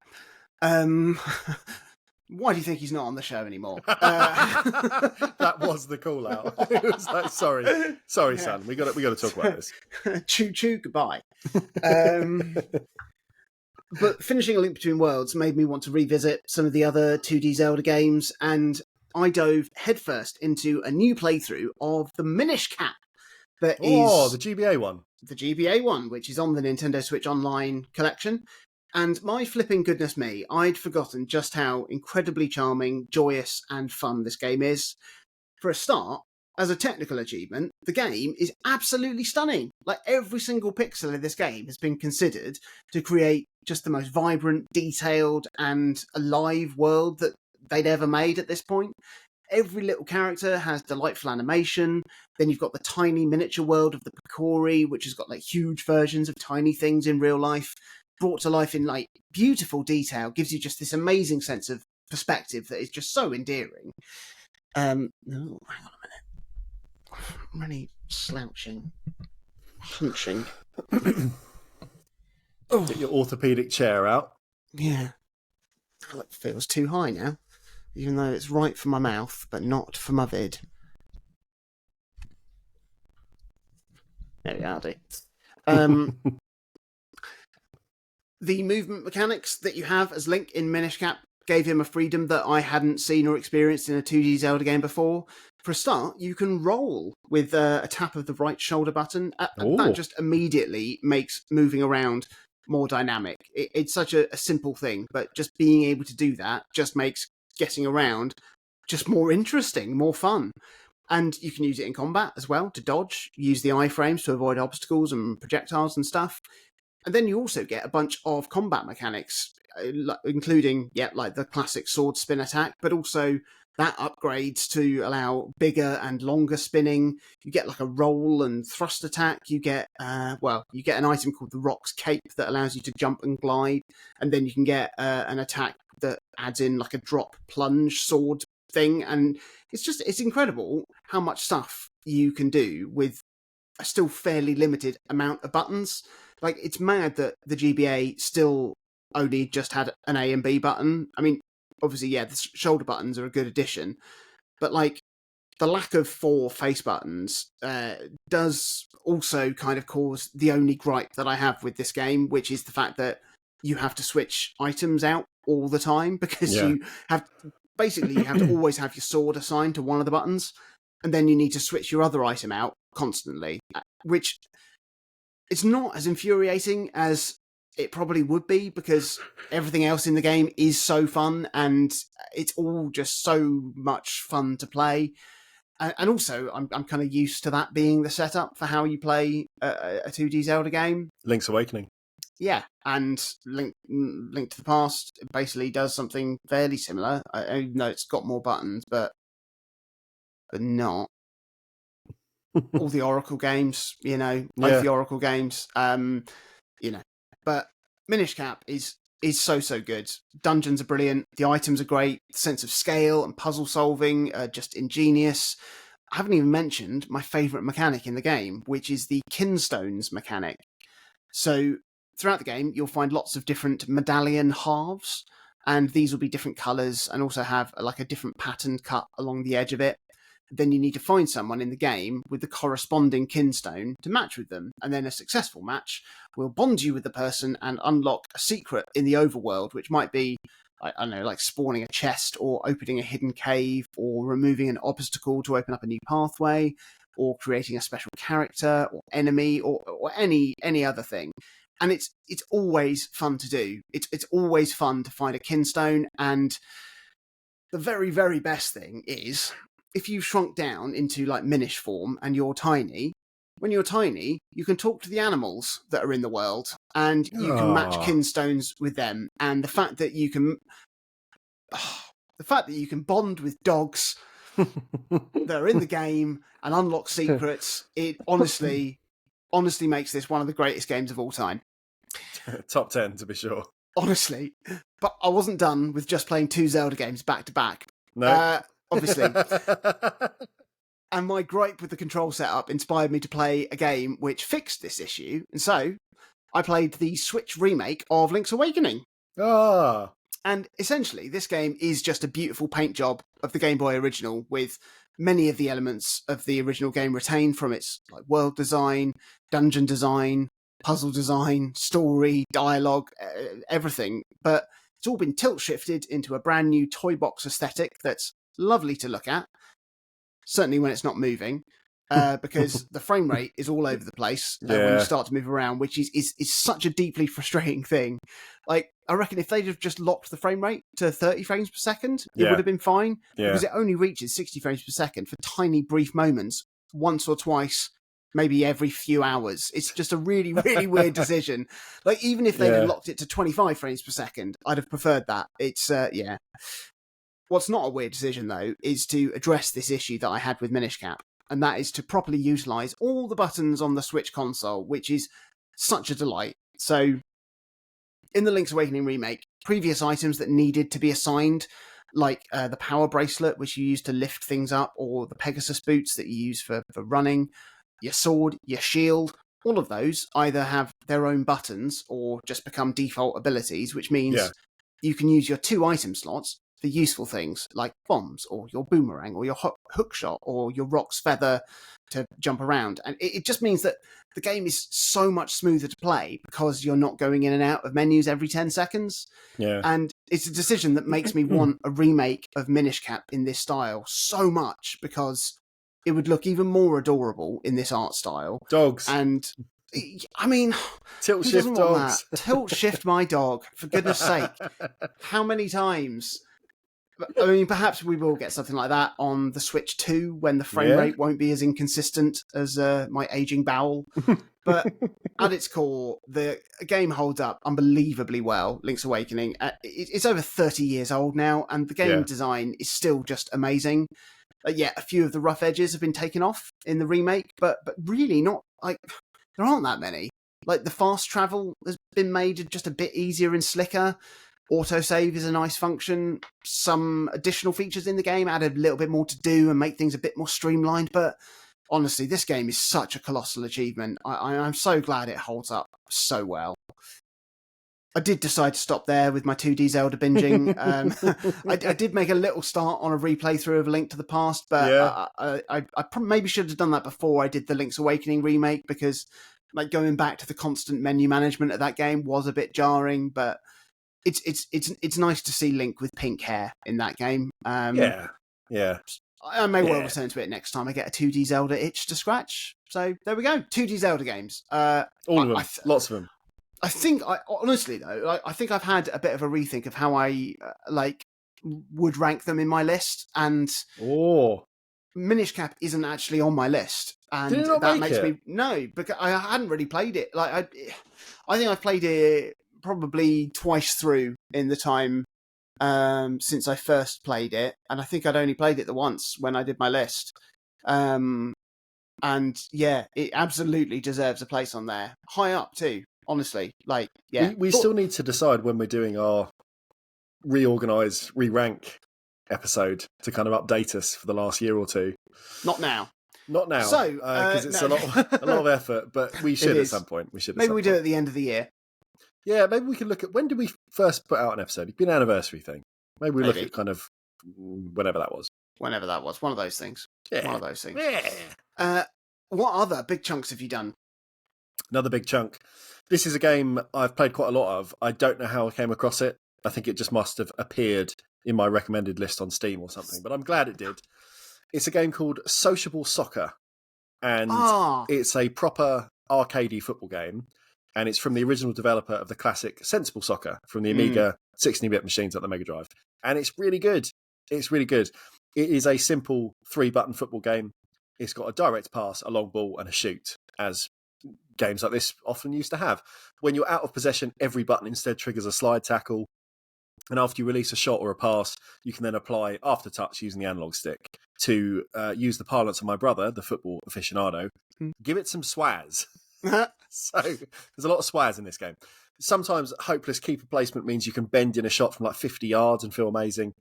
Why do you think he's not on the show anymore? That was the call out. It was like, sorry, yeah. Son, we got to talk about this. Choo choo, goodbye. But finishing A Link Between Worlds made me want to revisit some of the other 2D Zelda games, and I dove headfirst into a new playthrough of the Minish Cap. The GBA one. The GBA one, which is on the Nintendo Switch Online collection. And my flipping goodness me, I'd forgotten just how incredibly charming, joyous, and fun this game is. For a start, as a technical achievement, the game is absolutely stunning. Like, every single pixel of this game has been considered to create just the most vibrant, detailed, and alive world that they'd ever made at this point. Every little character has delightful animation. Then you've got the tiny miniature world of the Picori, which has got like huge versions of tiny things in real life, brought to life in like beautiful detail, gives you just this amazing sense of perspective that is just so endearing. No, hang on a minute. I'm really slouching. Hunching. Get your orthopedic chair out. Yeah. That feels too high now. Even though it's right for my mouth, but not for my vid. There we are, The movement mechanics that you have as Link in Minish Cap gave him a freedom that I hadn't seen or experienced in a 2D Zelda game before. For a start, you can roll with a tap of the right shoulder button. That just immediately makes moving around more dynamic. It's such a simple thing, but just being able to do that just makes getting around just more interesting, more fun. And you can use it in combat as well to dodge, use the iframes to avoid obstacles and projectiles and stuff. And then you also get a bunch of combat mechanics, including, like the classic sword spin attack, but also that upgrades to allow bigger and longer spinning. You get like a roll and thrust attack. You get, you get an item called the Rock's Cape that allows you to jump and glide. And then you can get an attack that adds in like a drop plunge sword thing. And it's incredible how much stuff you can do with a still fairly limited amount of buttons. Like, it's mad that the GBA still only just had an A and B button. I mean, obviously, yeah, the shoulder buttons are a good addition, but like the lack of 4 face buttons does also kind of cause the only gripe that I have with this game, which is the fact that you have to switch items out all the time because you have to always have your sword assigned to one of the buttons, and then you need to switch your other item out constantly, which it's not as infuriating as it probably would be because everything else in the game is so fun and it's all just so much fun to play. And also, I'm kind of used to that being the setup for how you play a 2D Zelda game. Link's Awakening. Yeah, and Link to the Past basically does something fairly similar. I know it's got more buttons, but not. All the Oracle games, both the Oracle games, But Minish Cap is so good. Dungeons are brilliant. The items are great. The sense of scale and puzzle solving are just ingenious. I haven't even mentioned my favourite mechanic in the game, which is the Kinstones mechanic. So throughout the game, you'll find lots of different medallion halves, and these will be different colours and also have like a different pattern cut along the edge of it. Then you need to find someone in the game with the corresponding kinstone to match with them. And then a successful match will bond you with the person and unlock a secret in the overworld, which might be, I don't know, like spawning a chest or opening a hidden cave or removing an obstacle to open up a new pathway or creating a special character or enemy or any other thing. And it's always fun to do. It's always fun to find a kinstone. And the very, very best thing is, if you've shrunk down into like Minish form and you're tiny, when you're tiny, you can talk to the animals that are in the world and you can match kinstones with them. And the fact that you can bond with dogs that are in the game and unlock secrets, it honestly makes this one of the greatest games of all time. Top 10 to be sure. Honestly. But I wasn't done with just playing 2 Zelda games back to back. No. Obviously. And my gripe with the control setup inspired me to play a game which fixed this issue. And so I played the Switch remake of Link's Awakening. And essentially, this game is just a beautiful paint job of the Game Boy original, with many of the elements of the original game retained from its like world design, dungeon design, puzzle design, story, dialogue, everything. But it's all been tilt shifted into a brand new toy box aesthetic that's lovely to look at, certainly when it's not moving. Because the frame rate is all over the place when you start to move around, which is such a deeply frustrating thing. Like, I reckon if they'd have just locked the frame rate to 30 frames per second, it would have been fine, because it only reaches 60 frames per second for tiny, brief moments, once or twice, maybe every few hours. It's just a really, really weird decision. Like, even if they'd have locked it to 25 frames per second, I'd have preferred that. It's, What's not a weird decision, though, is to address this issue that I had with Minish Cap. And that is to properly utilise all the buttons on the Switch console, which is such a delight. So, in the Link's Awakening remake, previous items that needed to be assigned, like the power bracelet, which you use to lift things up, or the Pegasus boots that you use for running, your sword, your shield, all of those either have their own buttons or just become default abilities, which means you can use your 2 item slots for useful things like bombs, or your boomerang, or your hook shot, or your rock's feather to jump around. And it just means that the game is so much smoother to play because you're not going in and out of menus every 10 seconds. And it's a decision that makes me want a remake of Minish Cap in this style so much, because it would look even more adorable in this art style. Dogs. And I mean, tilt shift dogs. Tilt shift my dog, for goodness sake. How many times? I mean, perhaps we will get something like that on the Switch 2 when the frame rate won't be as inconsistent as my aging bowel. But at its core, the game holds up unbelievably well, Link's Awakening. It's over 30 years old now, and the game design is still just amazing. A few of the rough edges have been taken off in the remake, but really not, like, there aren't that many. Like, the fast travel has been made just a bit easier and slicker. Autosave is a nice function. Some additional features in the game add a little bit more to do and make things a bit more streamlined. But honestly, this game is such a colossal achievement. I'm so glad it holds up so well. I did decide to stop there with my 2D Zelda binging. I did make a little start on a replay through of A Link to the Past, but I maybe should have done that before I did the Link's Awakening remake, because like going back to the constant menu management of that game was a bit jarring. But it's nice to see Link with pink hair in that game. I may well return to it next time I get a 2D Zelda itch to scratch. So there we go, 2D Zelda games. All of them, lots of them. I think, honestly though, I think I've had a bit of a rethink of how I would rank them in my list, and Minish Cap isn't actually on my list, and Did it not that make makes it? me no, because I hadn't really played it. Like I think I've played it probably twice through in the time since I first played it, and I think I'd only played it the once when I did my list. And yeah, it absolutely deserves a place on there, high up too. Honestly, like, yeah, we still need to decide when we're doing our reorganise, re-rank episode to kind of update us for the last year or two. Not now. So, because it's a lot of effort, but we should at some point. Maybe we do it at the end of the year. Yeah, maybe we can look at when did we first put out an episode. It'd been an anniversary thing. Maybe we look at kind of whenever that was. One of those things. Yeah. One of those things. Yeah. What other big chunks have you done? Another big chunk. This is a game I've played quite a lot of. I don't know how I came across it. I think it just must have appeared in my recommended list on Steam or something, but I'm glad it did. It's a game called Sociable Soccer, and it's a proper arcadey football game, and it's from the original developer of the classic Sensible Soccer from the Amiga 16-bit machines at the Mega Drive, and it's really good. It's really good. It is a simple 3-button football game. It's got a direct pass, a long ball, and a shoot, as games like this often used to have. When you're out of possession, every button instead triggers a slide tackle. And after you release a shot or a pass, you can then apply aftertouch using the analog stick. To use the parlance of my brother, the football aficionado, give it some swaz. So there's a lot of swaz in this game. Sometimes hopeless keeper placement means you can bend in a shot from like 50 yards and feel amazing.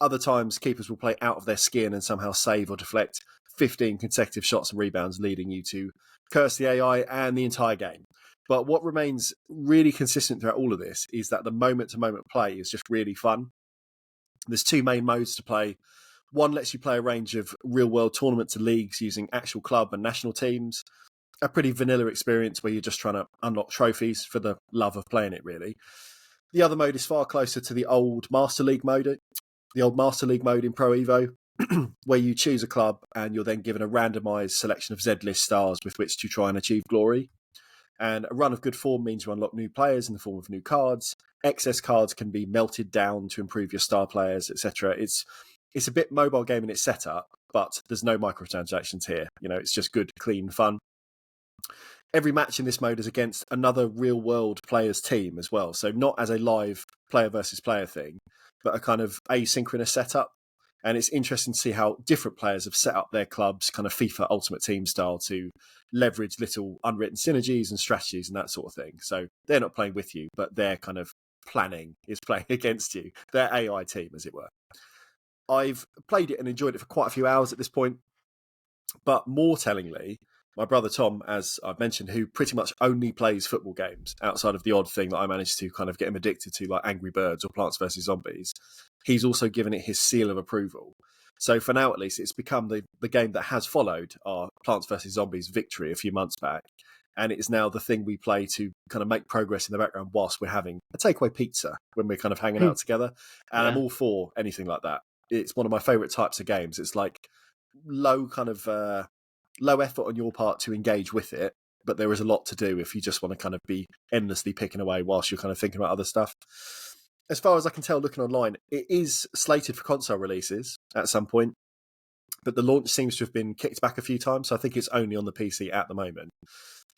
Other times, keepers will play out of their skin and somehow save or deflect 15 consecutive shots and rebounds, leading you to curse the AI and the entire game. But what remains really consistent throughout all of this is that the moment-to-moment play is just really fun. There's two main modes to play. One lets you play a range of real-world tournaments and leagues using actual club and national teams. A pretty vanilla experience where you're just trying to unlock trophies for the love of playing it, really. The other mode is far closer to the old Master League mode in Pro Evo, where you choose a club and you're then given a randomised selection of Z-list stars with which to try and achieve glory. And a run of good form means you unlock new players in the form of new cards. Excess cards can be melted down to improve your star players, etc. It's a bit mobile game in its setup, but there's no microtransactions here. It's just good, clean fun. Every match in this mode is against another real-world player's team as well. So not as a live player versus player thing, but a kind of asynchronous setup. And it's interesting to see how different players have set up their clubs, kind of FIFA Ultimate Team style, to leverage little unwritten synergies and strategies and that sort of thing. So they're not playing with you, but their kind of planning is playing against you. Their AI team, as it were. I've played it and enjoyed it for quite a few hours at this point. But more tellingly, my brother Tom, as I've mentioned, who pretty much only plays football games outside of the odd thing that I managed to kind of get him addicted to, like Angry Birds or Plants vs. Zombies, he's also given it his seal of approval. So for now, at least, it's become the game that has followed our Plants vs. Zombies victory a few months back. And it is now the thing we play to kind of make progress in the background whilst we're having a takeaway pizza when we're kind of hanging out together. And I'm all for anything like that. It's one of my favourite types of games. It's like low effort on your part to engage with it, but there is a lot to do if you just want to kind of be endlessly picking away whilst you're kind of thinking about other stuff. As far as I can tell, looking online, it is slated for console releases at some point, but the launch seems to have been kicked back a few times, so I think it's only on the PC at the moment.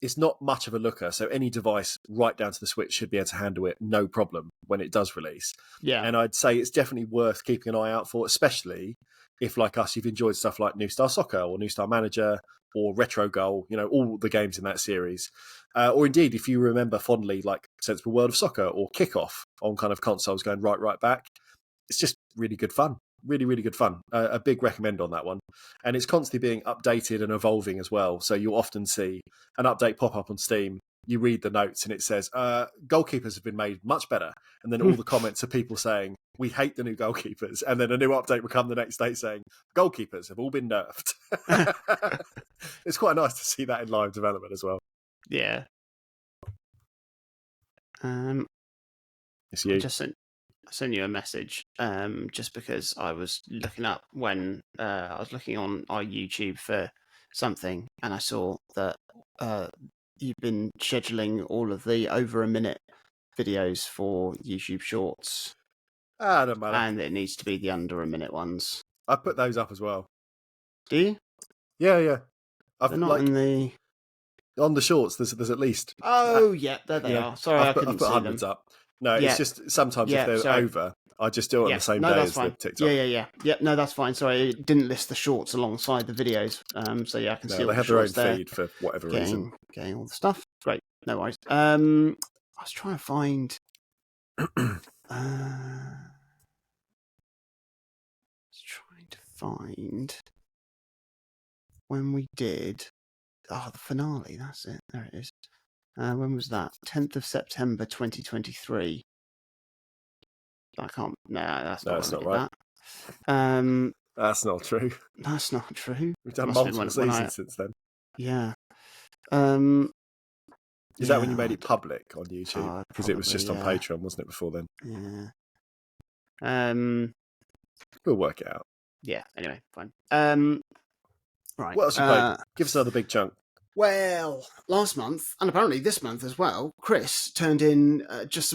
It's not much of a looker, so any device right down to the Switch should be able to handle it no problem when it does release. Yeah. And I'd say it's definitely worth keeping an eye out for, especially if, like us, you've enjoyed stuff like New Star Soccer or New Star Manager or Retro Goal, all the games in that series. Or indeed, if you remember fondly, like Sensible World of Soccer or Kickoff on kind of consoles going right back. It's just really good fun. Really, really good fun. A big recommend on that one. And it's constantly being updated and evolving as well. So you'll often see an update pop up on Steam. You read the notes and it says, goalkeepers have been made much better. And then all the comments are people saying, we hate the new goalkeepers. And then a new update will come the next day saying, goalkeepers have all been nerfed. It's quite nice to see that in live development as well. Yeah. It's you. I sent you a message just because I was looking up when I was looking on our YouTube for something, and I saw that you've been scheduling all of the over a minute videos for YouTube Shorts. Don't matter. And it needs to be the under a minute ones. I put those up as well. Do you? Yeah. They're not in the... On the shorts, there's at least... Oh, yeah, there they are. Sorry, I couldn't see them. I've put hundreds up. No, it's just sometimes if they're over, I just do it on the same day as the TikTok. Yeah. No, that's fine. Sorry, it didn't list the shorts alongside the videos. So yeah, I can see all they the have their own shorts there. feed for whatever reason. Getting all the stuff. Great, no worries. I was trying to find... when we did... the finale, that's it. There it is. When was that? 10th of September 2023. I can't... No, that's not right. That's not true. That's not true. We've done multiple seasons since then. Yeah. Is that when you made it public on YouTube? Because it was just on Patreon, wasn't it, before then? Yeah. We'll work it out. Yeah, anyway, fine. Right. What else you played? Give us another big chunk. Well, last month, and apparently this month as well, Chris turned in just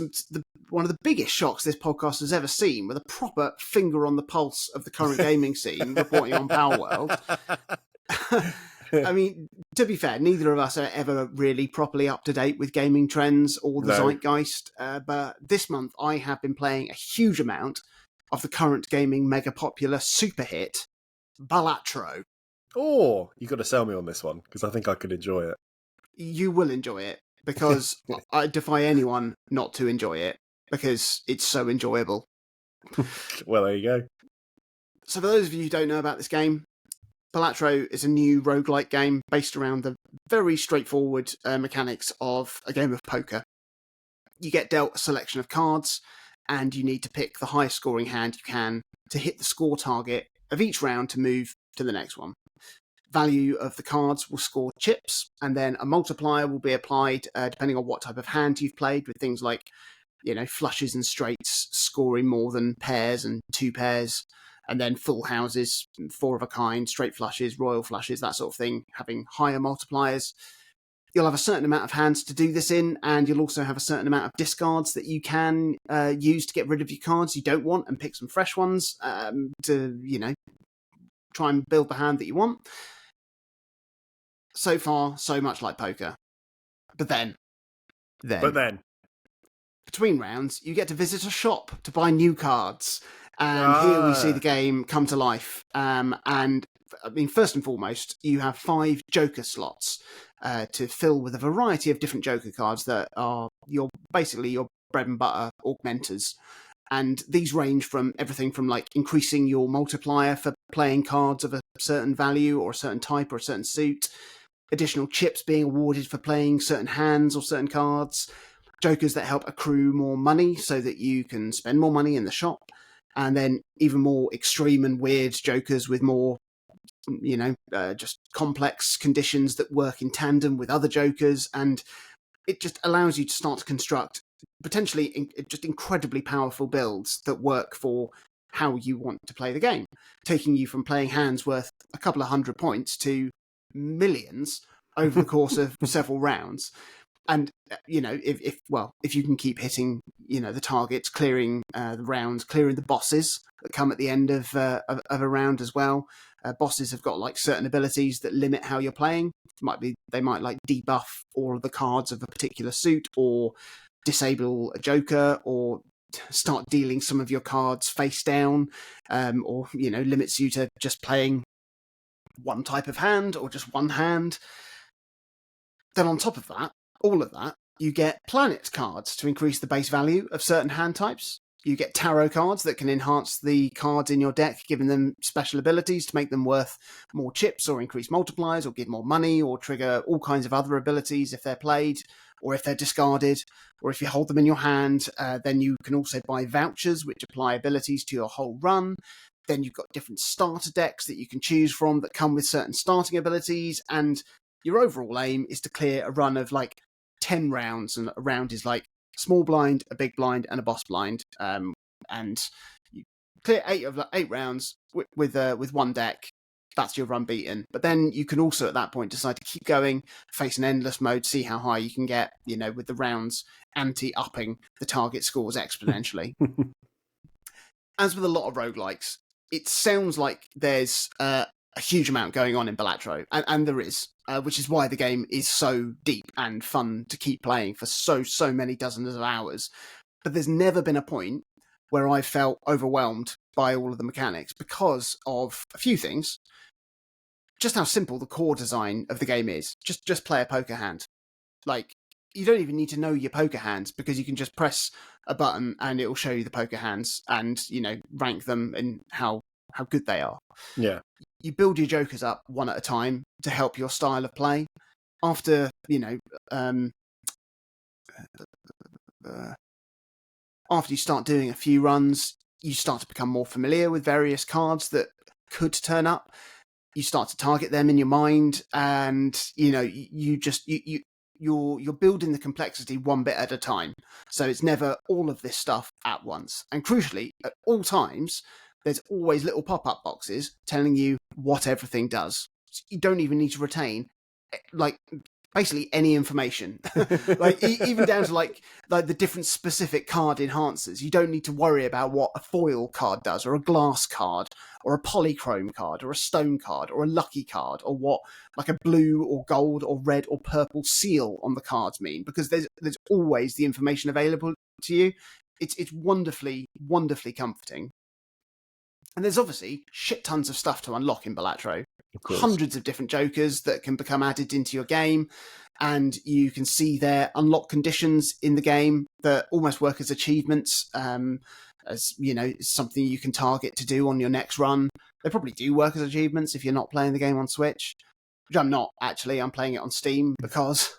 one of the biggest shocks this podcast has ever seen, with a proper finger on the pulse of the current gaming scene, reporting on Power World. I mean, to be fair, neither of us are ever really properly up to date with gaming trends or the zeitgeist. But this month, I have been playing a huge amount of the current gaming mega popular super hit, Balatro. Oh, you got to sell me on this one, because I think I could enjoy it. You will enjoy it, because I defy anyone not to enjoy it, because it's so enjoyable. Well, there you go. So for those of you who don't know about this game, Balatro is a new roguelike game based around the very straightforward mechanics of a game of poker. You get dealt a selection of cards, and you need to pick the highest scoring hand you can to hit the score target of each round to move to the next one. Value of the cards will score chips, and then a multiplier will be applied depending on what type of hand you've played, with things like, flushes and straights scoring more than pairs and two pairs, and then full houses, four of a kind, straight flushes, royal flushes, that sort of thing, having higher multipliers. You'll have a certain amount of hands to do this in, and you'll also have a certain amount of discards that you can use to get rid of your cards you don't want and pick some fresh ones to, try and build the hand that you want. So far, so much like poker. But then, between rounds, you get to visit a shop to buy new cards. And here we see the game come to life. And I mean, first and foremost, you have 5 Joker slots to fill with a variety of different Joker cards that are basically your bread and butter augmenters. And these range from everything from like increasing your multiplier for playing cards of a certain value or a certain type or a certain suit, additional chips being awarded for playing certain hands or certain cards, Jokers that help accrue more money so that you can spend more money in the shop, and then even more extreme and weird Jokers with more, just complex conditions that work in tandem with other Jokers, and it just allows you to start to construct potentially just incredibly powerful builds that work for how you want to play the game, taking you from playing hands worth a couple of 100 points to millions over the course of several rounds. And if you can keep hitting the targets, clearing the rounds, clearing the bosses that come at the end of a round as well. Bosses have got like certain abilities that limit how you're playing. They might like debuff all of the cards of a particular suit, or disable a Joker, or start dealing some of your cards face down, or limits you to just playing one type of hand or just one hand. Then on top of that, all of that, you get planet cards to increase the base value of certain hand types. You get tarot cards that can enhance the cards in your deck, giving them special abilities to make them worth more chips or increase multipliers or give more money or trigger all kinds of other abilities if they're played or if they're discarded, or if you hold them in your hand. Then you can also buy vouchers which apply abilities to your whole run. Then you've got different starter decks that you can choose from that come with certain starting abilities, and your overall aim is to clear a run of like 10 rounds, and a round is like a small blind, a big blind, and a boss blind. And you clear 8 rounds with one deck. That's your run beaten. But then you can also at that point decide to keep going, face an endless mode, see how high you can get, with the rounds anti-upping the target scores exponentially. As with a lot of roguelikes, it sounds like there's a huge amount going on in Balatro, and there is, which is why the game is so deep and fun to keep playing for so many dozens of hours. But there's never been a point where I felt overwhelmed by all of the mechanics because of a few things. Just how simple the core design of the game is. Just play a poker hand. Like, you don't even need to know your poker hands, because you can just press a button and it will show you the poker hands and, rank them and how good they are. Yeah. You build your Jokers up one at a time to help your style of play. After, after you start doing a few runs, you start to become more familiar with various cards that could turn up. You start to target them in your mind, and you're building the complexity one bit at a time. So it's never all of this stuff at once. And crucially, at all times, there's always little pop-up boxes telling you what everything does. You don't even need to retain basically any information, even down to like the different specific card enhancers. You don't need to worry about what a foil card does, or a glass card, or a polychrome card, or a stone card, or a lucky card, or what like a blue or gold or red or purple seal on the cards mean, because there's always the information available to you. It's wonderfully comforting. And there's obviously shit tons of stuff to unlock in Balatro. Hundreds of different Jokers that can become added into your game, and you can see their unlock conditions in the game that almost work as achievements. as something you can target to do on your next run. They probably do work as achievements if you're not playing the game on Switch, which I'm not actually. I'm playing it on Steam because.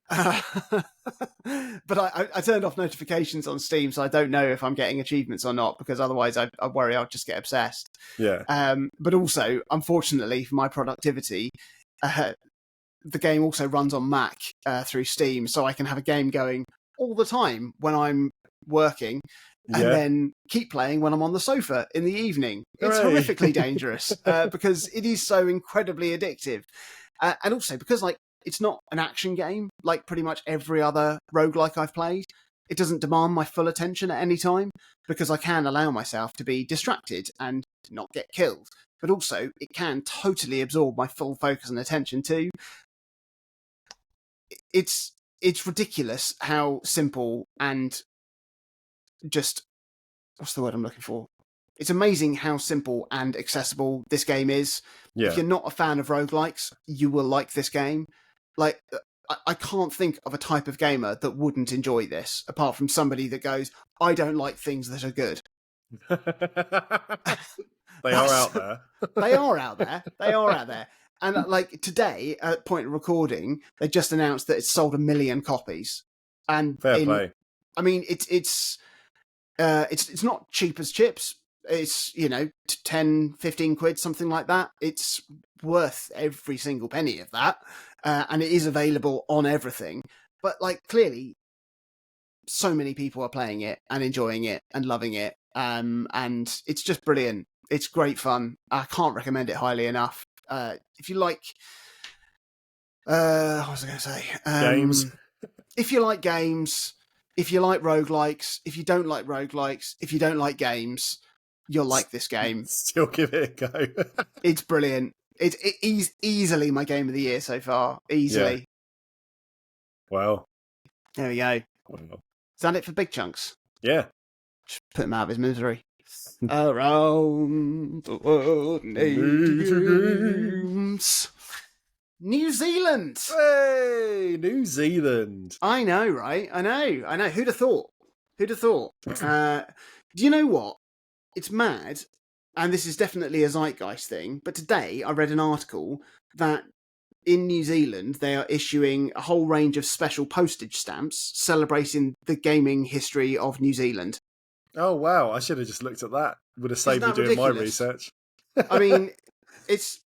But I turned off notifications on Steam, so I don't know if I'm getting achievements or not, because otherwise I worry I'll just get obsessed. Yeah. But also, unfortunately for my productivity, the game also runs on Mac through Steam, so I can have a game going all the time when I'm working, and then keep playing when I'm on the sofa in the evening. It's horrifically dangerous because it is so incredibly addictive. And also because it's not an action game like pretty much every other roguelike I've played. It doesn't demand my full attention at any time because I can allow myself to be distracted and not get killed. But also, it can totally absorb my full focus and attention too. It's ridiculous how simple and just... what's the word I'm looking for? It's amazing how simple and accessible this game is. Yeah. If you're not a fan of roguelikes, you will like this game. Like, I can't think of a type of gamer that wouldn't enjoy this, apart from somebody that goes, I don't like things that are good. They are out there. They are out there. They are out there. And today, at point of recording, they just announced that it's sold 1 million copies. And fair play. I mean, it's not cheap as chips. It's 10, 15 quid, something like that. It's worth every single penny of that, and it is available on everything. But clearly, so many people are playing it and enjoying it and loving it, and it's just brilliant. It's great fun. I can't recommend it highly enough. If you like, what was I going to say? Games. If you like games, if you like roguelikes, if you don't like roguelikes, if you don't like games, you'll like this game. Still give it a go. It's brilliant. It's easily my game of the year so far. Easily. Yeah. Wow. There we go. Wow. Is that it for Big Chunks? Yeah. Just put him out of his misery. Around the world, games. New Zealand. Hey, New Zealand. I know, right? I know. Who'd have thought? Do you know what? It's mad, and this is definitely a zeitgeist thing, but today I read an article that in New Zealand they are issuing a whole range of special postage stamps celebrating the gaming history of New Zealand. Oh, wow. I should have just looked at that. Would have saved me doing ridiculous? My research. I mean, it's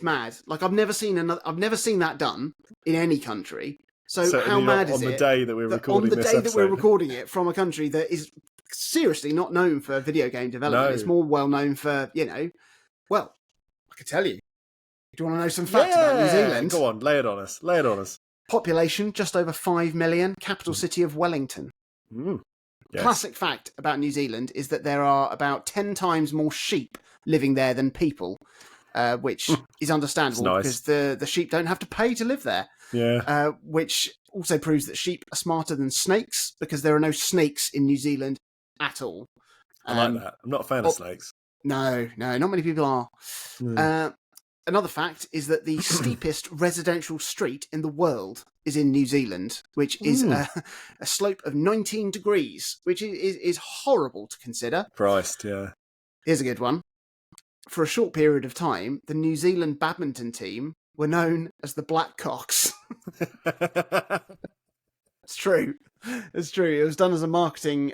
mad. I've never seen that done in any country. So certainly how mad is it? On the day that we're recording this episode. On the day that we're recording it from a country that is seriously not known for video game development. No. It's more well known for, well, I could tell you. Do you want to know some facts about New Zealand? Go on, lay it on us. Population, just over 5 million. Capital city of Wellington. Yes. Classic fact about New Zealand is that there are about 10 times more sheep living there than people, which is understandable because the sheep don't have to pay to live there. Yeah. Which also proves that sheep are smarter than snakes because there are no snakes in New Zealand at all. I like that. I'm not a fan of snakes. No, not many people are. Another fact is that the steepest residential street in the world is in New Zealand, which is a slope of 19 degrees, which is horrible to consider. Christ, yeah. Here's a good one. For a short period of time, the New Zealand badminton team were known as the Blackcocks. It's true. It's true. It was done as a marketing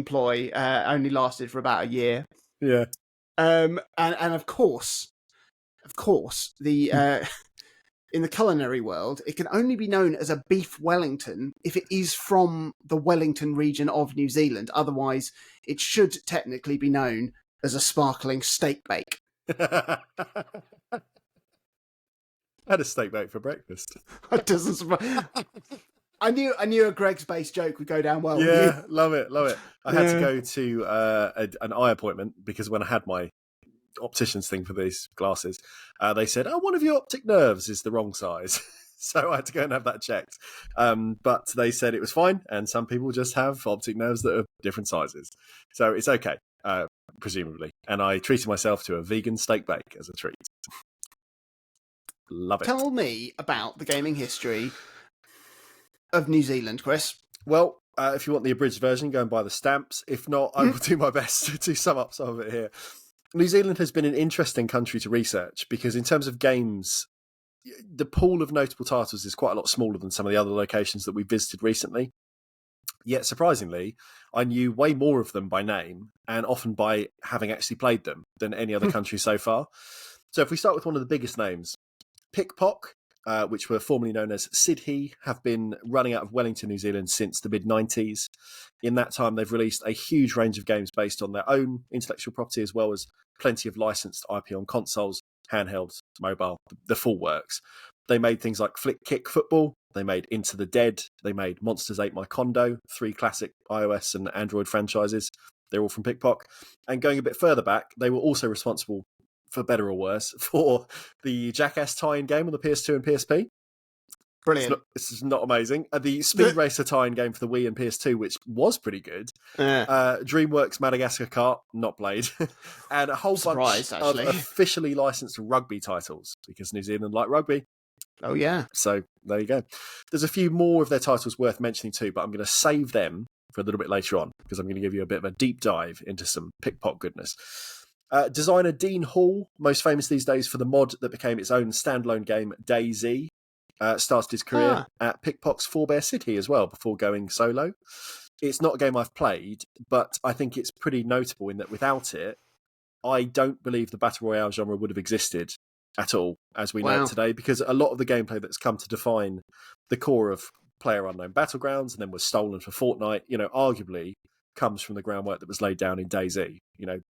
ploy. Only lasted for about a year. Yeah. And of course, the in the culinary world, it can only be known as a beef Wellington if it is from the Wellington region of New Zealand. Otherwise, it should technically be known as a sparkling steak bake. I had a steak bake for breakfast. That doesn't surprise. I knew a Greg's base joke would go down well. Yeah, love it. I had to go to an eye appointment because when I had my optician's thing for these glasses, they said, one of your optic nerves is the wrong size. So I had to go and have that checked. But they said it was fine, and some people just have optic nerves that are different sizes. So it's okay, presumably. And I treated myself to a vegan steak bake as a treat. Love it. Tell me about the gaming history of New Zealand, Chris. Well, If you want the abridged version, go and buy the stamps. If not, I will do my best to sum up some of it here. New Zealand has been an interesting country to research because in terms of games, the pool of notable titles is quite a lot smaller than some of the other locations that we visited recently. Yet, surprisingly, I knew way more of them by name and often by having actually played them than any other country so far. So if we start with one of the biggest names, Pickpock, which were formerly known as Sidhe, have been running out of Wellington, New Zealand since the mid-90s. In that time, they've released a huge range of games based on their own intellectual property, as well as plenty of licensed IP on consoles, handhelds, mobile, the full works. They made things like Flick Kick Football, they made Into the Dead, they made Monsters Ate My Condo, 3 classic iOS and Android franchises. They're all from Pickpock. And going a bit further back, they were also responsible, for better or worse, for the Jackass tie-in game on the PS2 and PSP. Brilliant. This is not amazing. The Speed Racer tie-in game for the Wii and PS2, which was pretty good. DreamWorks Madagascar Kart, not played. And a whole bunch of officially licensed rugby titles, because New Zealand like rugby. Oh, yeah. So there you go. There's a few more of their titles worth mentioning too, but I'm going to save them for a little bit later on, because I'm going to give you a bit of a deep dive into some Pickpock goodness. Designer Dean Hall, most famous these days for the mod that became its own standalone game, DayZ, started his career at Pickpock's Forebear City as well before going solo. It's not a game I've played, but I think it's pretty notable in that without it, I don't believe the Battle Royale genre would have existed at all as we know it today, because a lot of the gameplay that's come to define the core of PlayerUnknown Battlegrounds and then was stolen for Fortnite, arguably comes from the groundwork that was laid down in DayZ.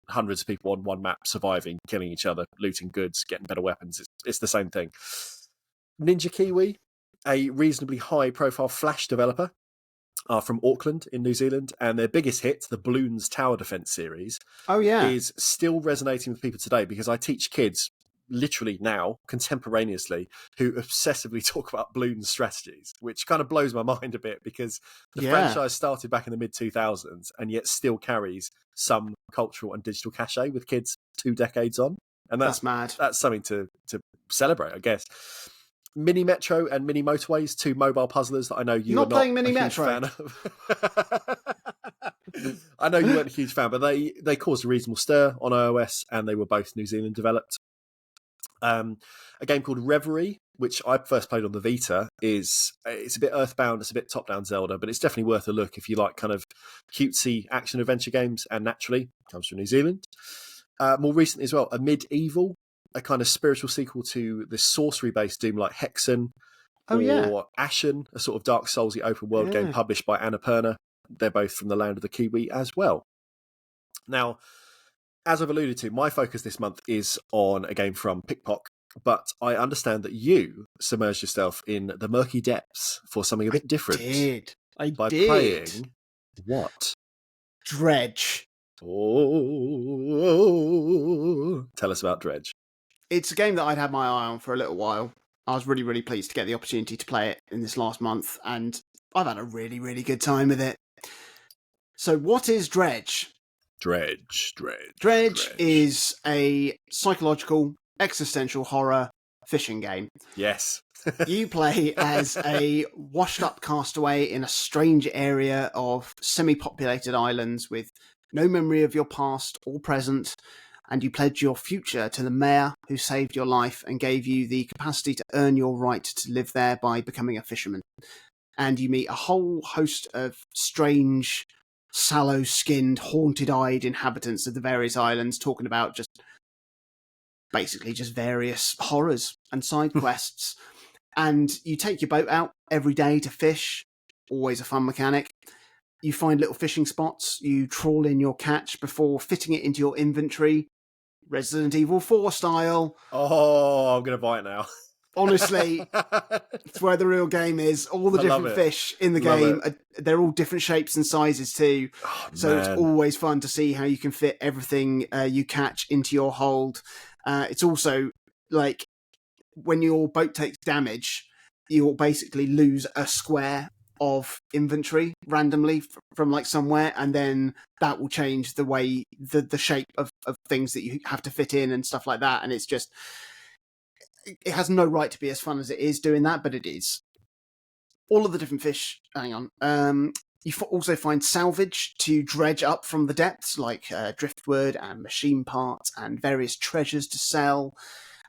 Hundreds of people on one map surviving, killing each other, looting goods, getting better weapons. It's the same thing. Ninja Kiwi, a reasonably high-profile Flash developer, are from Auckland in New Zealand, and their biggest hit, the Bloons Tower Defense series, is still resonating with people today, because I teach kids literally now, contemporaneously, who obsessively talk about Bloons strategies, which kind of blows my mind a bit, because the franchise started back in the mid-2000s and yet still carries some cultural and digital cachet with kids 2 decades on. And that's mad. That's something to celebrate, I guess. Mini Metro and Mini Motorways, 2 mobile puzzlers that I know you are not playing Mini a Metro. Huge fan of. I know you weren't a huge fan, but they caused a reasonable stir on iOS, and they were both New Zealand developed. A game called Reverie, which I first played on the Vita, it's a bit Earthbound, it's a bit top-down Zelda, but it's definitely worth a look if you like kind of cutesy action-adventure games, and naturally, comes from New Zealand. More recently as well, a Medieval, a kind of spiritual sequel to the sorcery-based Doom like Hexen, or Ashen, a sort of Dark Soulsy open-world game published by Annapurna. They're both from the land of the Kiwi as well. Now, as I've alluded to, my focus this month is on a game from Pickpock, but I understand that you submerged yourself in the murky depths for something a bit different. I did. By playing what? Dredge. Oh, tell us about Dredge. It's a game that I'd had my eye on for a little while. I was really, really pleased to get the opportunity to play it in this last month, and I've had a really, really good time with it. So what is Dredge? Dredge is a psychological, existential horror fishing game. Yes. You play as a washed-up castaway in a strange area of semi-populated islands with no memory of your past or present, and you pledge your future to the mayor who saved your life and gave you the capacity to earn your right to live there by becoming a fisherman. And you meet a whole host of strange, sallow-skinned, haunted-eyed inhabitants of the various islands talking about just various horrors and side quests. And you take your boat out every day to fish, always a fun mechanic. You find little fishing spots, you trawl in your catch before fitting it into your inventory, Resident Evil 4 style. Oh, I'm going to buy it now. Honestly, it's where the real game is. All the different fish in the game, they're all different shapes and sizes too. So it's always fun to see how you can fit everything you catch into your hold. It's also like when your boat takes damage, you'll basically lose a square of inventory randomly from like somewhere, and then that will change the way the shape of things that you have to fit in and stuff like that. And it's just, it has no right to be as fun as it is doing that, but it is. All of the different fish, You also find salvage to dredge up from the depths, like driftwood and machine parts and various treasures to sell.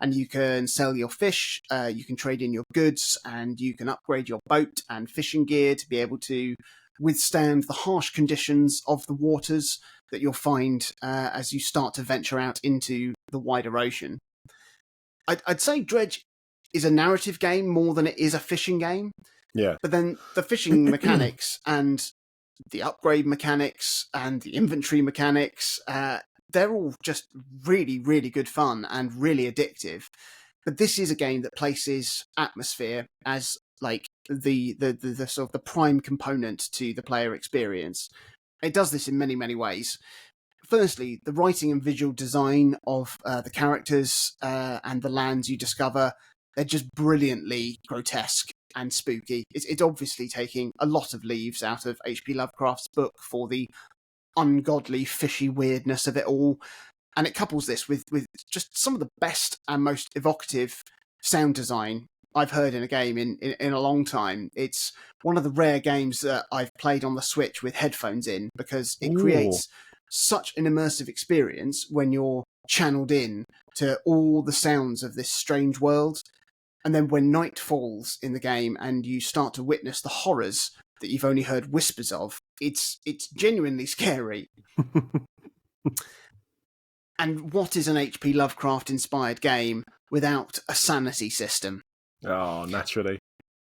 And you can sell your fish, you can trade in your goods, and you can upgrade your boat and fishing gear to be able to withstand the harsh conditions of the waters that you'll find as you start to venture out into the wider ocean. I'd say Dredge is a narrative game more than it is a fishing game. Yeah. But then the fishing mechanics and the upgrade mechanics and the inventory mechanics, they're all just really, really good fun and really addictive. But this is a game that places atmosphere as like the sort of the prime component to the player experience. It does this in many, many ways. Firstly, the writing and visual design of the characters and the lands you discover, they're just brilliantly grotesque and spooky. It's obviously taking a lot of leaves out of H.P. Lovecraft's book for the ungodly, fishy weirdness of it all. And it couples this with just some of the best and most evocative sound design I've heard in a game in a long time. It's one of the rare games that I've played on the Switch with headphones in, because it creates such an immersive experience when you're channeled in to all the sounds of this strange world. And then when night falls in the game and you start to witness the horrors that you've only heard whispers of, it's genuinely scary. And what is an H.P. Lovecraft-inspired game without a sanity system? Oh, naturally.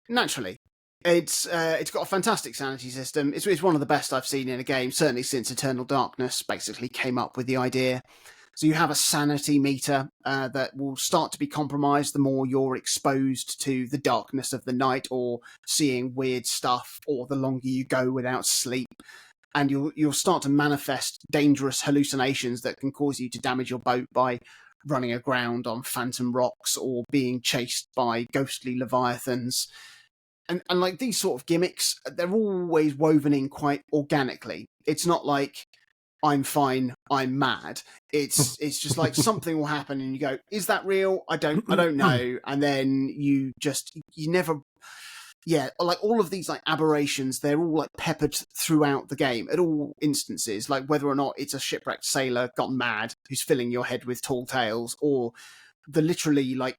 Naturally. It's got a fantastic sanity system. It's one of the best I've seen in a game, certainly since Eternal Darkness basically came up with the idea. So you have a sanity meter that will start to be compromised the more you're exposed to the darkness of the night or seeing weird stuff, or the longer you go without sleep. And you'll start to manifest dangerous hallucinations that can cause you to damage your boat by running aground on phantom rocks or being chased by ghostly leviathans. And like these sort of gimmicks, they're always woven in quite organically. It's not like, I'm fine, I'm mad. It's just like something will happen and you go, is that real? I don't know. And then you never, like all of these like aberrations, they're all like peppered throughout the game at all instances, like whether or not it's a shipwrecked sailor gone mad who's filling your head with tall tales, or the literally like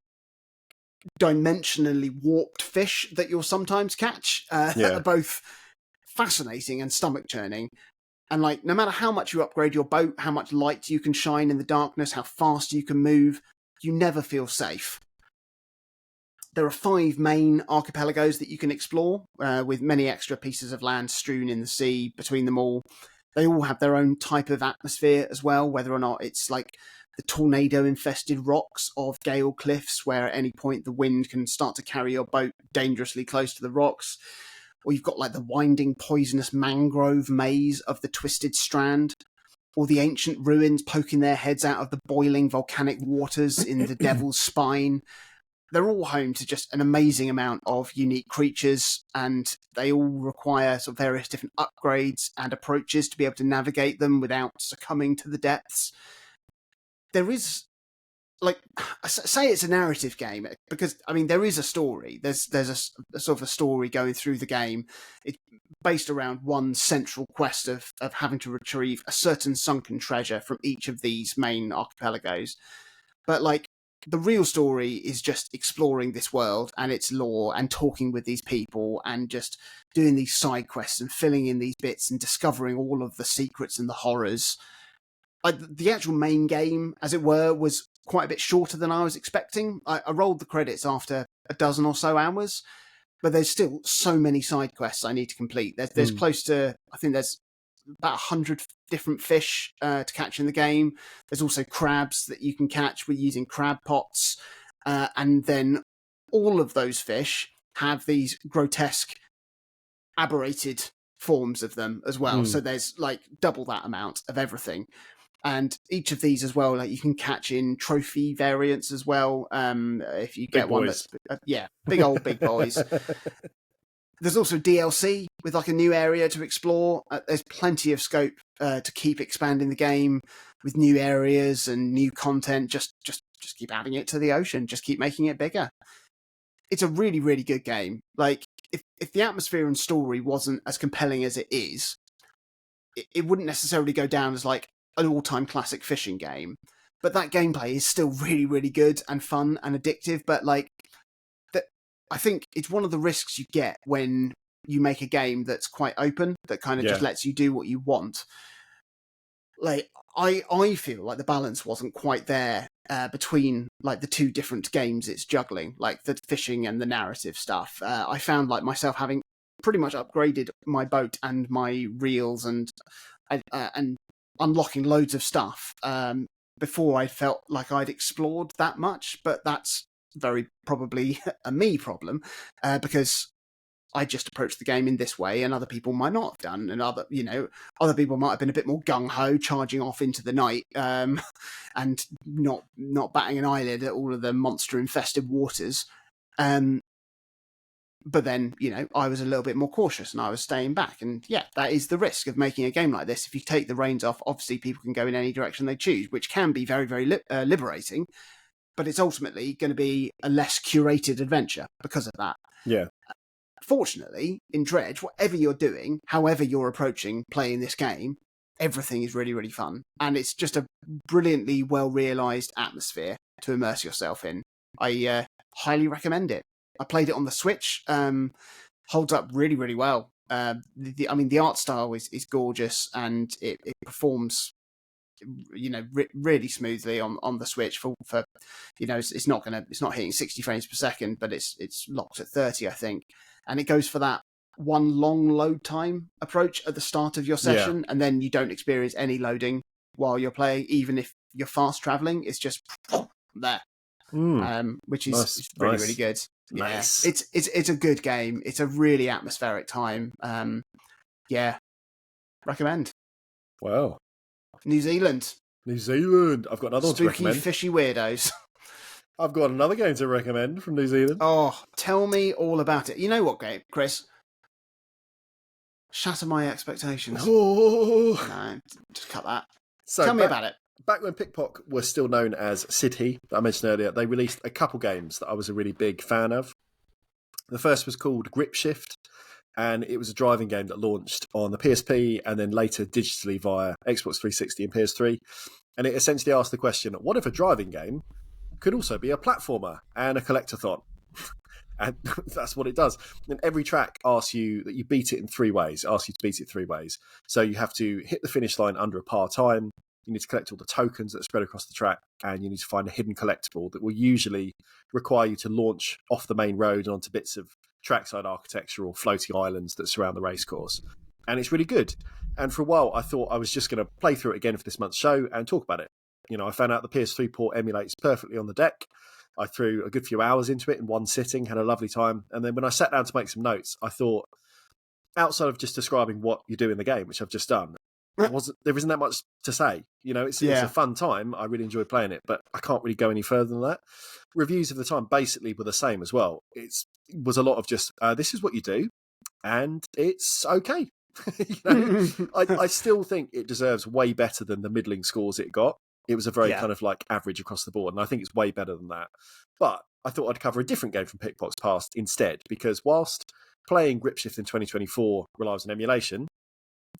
dimensionally warped fish that you'll sometimes catch, that are both fascinating and stomach churning. And like, no matter how much you upgrade your boat, how much light you can shine in the darkness, how fast you can move, you never feel safe. There are 5 main archipelagos that you can explore, with many extra pieces of land strewn in the sea between them all. They all have their own type of atmosphere as well, whether or not it's like the tornado-infested rocks of Gale Cliffs, where at any point the wind can start to carry your boat dangerously close to the rocks. Or you've got like the winding poisonous mangrove maze of the Twisted Strand, or the ancient ruins poking their heads out of the boiling volcanic waters in the Devil's Spine. They're all home to just an amazing amount of unique creatures, and they all require sort of various different upgrades and approaches to be able to navigate them without succumbing to the depths. There is, like, say it's a narrative game, because I mean there is a story. There's a sort of a story going through the game. It's based around one central quest of having to retrieve a certain sunken treasure from each of these main archipelagos. But like, the real story is just exploring this world and its lore and talking with these people and just doing these side quests and filling in these bits and discovering all of the secrets and the horrors. The actual main game, as it were, was quite a bit shorter than I was expecting. I rolled the credits after a dozen or so hours, but there's still so many side quests I need to complete. There's close to, I think there's about 100 different fish to catch in the game. There's also crabs that you can catch with using crab pots. And then all of those fish have these grotesque, aberrated forms of them as well. So there's like double that amount of everything. And each of these as well, like you can catch in trophy variants as well. If you get one that's, big old big boys. There's also DLC with like a new area to explore. There's plenty of scope to keep expanding the game with new areas and new content. Just keep adding it to the ocean. Just keep making it bigger. It's a really, really good game. Like, if the atmosphere and story wasn't as compelling as it is, it wouldn't necessarily go down as like an all-time classic fishing game. But that gameplay is still really, really good and fun and addictive. But like, I think it's one of the risks you get when you make a game that's quite open, that kind of just lets you do what you want. Like, I feel like the balance wasn't quite there between like the two different games it's juggling, like the fishing and the narrative stuff. I found like myself having pretty much upgraded my boat and my reels and unlocking loads of stuff before I felt like I'd explored that much. But that's very probably a me problem because I just approached the game in this way, and other people might not have done, and other people might have been a bit more gung ho, charging off into the night, and not batting an eyelid at all of the monster infested waters. But then, I was a little bit more cautious, and I was staying back. And yeah, that is the risk of making a game like this. If you take the reins off, obviously people can go in any direction they choose, which can be very, very liberating. But it's ultimately going to be a less curated adventure because of that. Yeah. Fortunately, in Dredge, whatever you're doing, however you're approaching playing this game, everything is really, really fun. And it's just a brilliantly well-realised atmosphere to immerse yourself in. I highly recommend it. I played it on the Switch. Holds up really, really well. The art style is gorgeous, and it performs really smoothly on the Switch for it's not hitting 60 frames per second, but it's locked at 30, I think. And it goes for that one long load time approach at the start of your session, and then you don't experience any loading while you're playing, even if you're fast traveling. It's just there, which is really, really good. Nice. Yeah, it's a good game. It's a really atmospheric time. Recommend. Wow. New Zealand. I've got another one to recommend. Spooky, fishy weirdos. I've got another game to recommend from New Zealand. Oh, tell me all about it. You know what game, Chris? Shatter my expectations. Oh. No, just cut that. So tell me about it. Back when Pickpock was still known as Sidhe, that I mentioned earlier, they released a couple games that I was a really big fan of. The first was called Grip Shift, and it was a driving game that launched on the PSP and then later digitally via Xbox 360 and PS3. And it essentially asked the question, what if a driving game could also be a platformer and a collectathon? And that's what it does. And every track asks you that you beat it in 3 ways, asks you to beat it 3 ways. So you have to hit the finish line under a par time, you need to collect all the tokens that are spread across the track, and you need to find a hidden collectible that will usually require you to launch off the main road onto bits of trackside architecture or floating islands that surround the racecourse. And it's really good. And for a while, I thought I was just going to play through it again for this month's show and talk about it. I found out the PS3 port emulates perfectly on the deck. I threw a good few hours into it in one sitting, had a lovely time. And then when I sat down to make some notes, I thought, outside of just describing what you do in the game, which I've just done, there isn't that much to say. It's a fun time. I really enjoyed playing it, but I can't really go any further than that. Reviews of the time basically were the same as well. It was a lot of just, this is what you do, and it's okay. I still think it deserves way better than the middling scores it got. It was a very kind of like average across the board, and I think it's way better than that. But I thought I'd cover a different game from Pickpock's past instead, because whilst playing Gripshift in 2024 relies on emulation,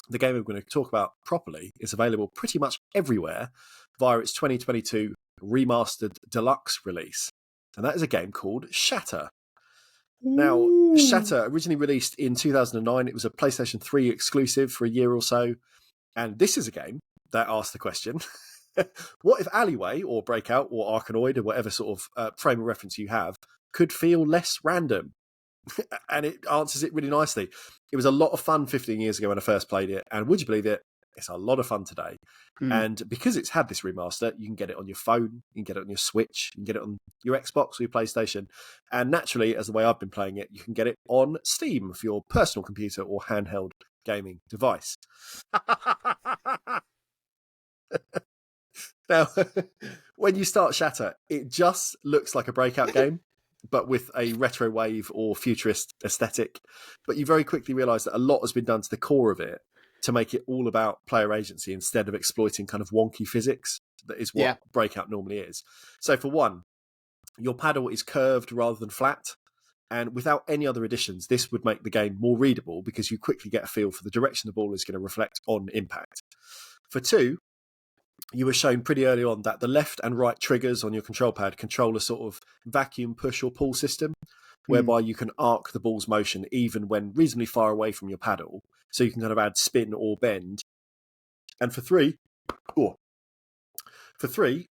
the game we're going to talk about properly is available pretty much everywhere via its 2022 remastered deluxe release. And that is a game called Shatter. Now, Shatter, originally released in 2009, it was a PlayStation 3 exclusive for a year or so. And this is a game that asks the question, what if Alleyway or Breakout or Arkanoid or whatever sort of frame of reference you have could feel less random? And it answers it really nicely. It was a lot of fun 15 years ago when I first played it. And would you believe it? It's a lot of fun today. And because it's had this remaster, you can get it on your phone, you can get it on your Switch, you can get it on your Xbox or your PlayStation. And naturally, as the way I've been playing it, you can get it on Steam for your personal computer or handheld gaming device. Now, when you start Shatter, it just looks like a Breakout game, but with a retro wave or futurist aesthetic. But you very quickly realise that a lot has been done to the core of it to make it all about player agency instead of exploiting kind of wonky physics. That is what Breakout normally is. So for one, your paddle is curved rather than flat, And without any other additions, this would make the game more readable because you quickly get a feel for the direction the ball is going to reflect on impact. For 2, you were shown pretty early on that the left and right triggers on your control pad control a sort of vacuum push or pull system, whereby you can arc the ball's motion even when reasonably far away from your paddle. So you can kind of add spin or bend. And for 3,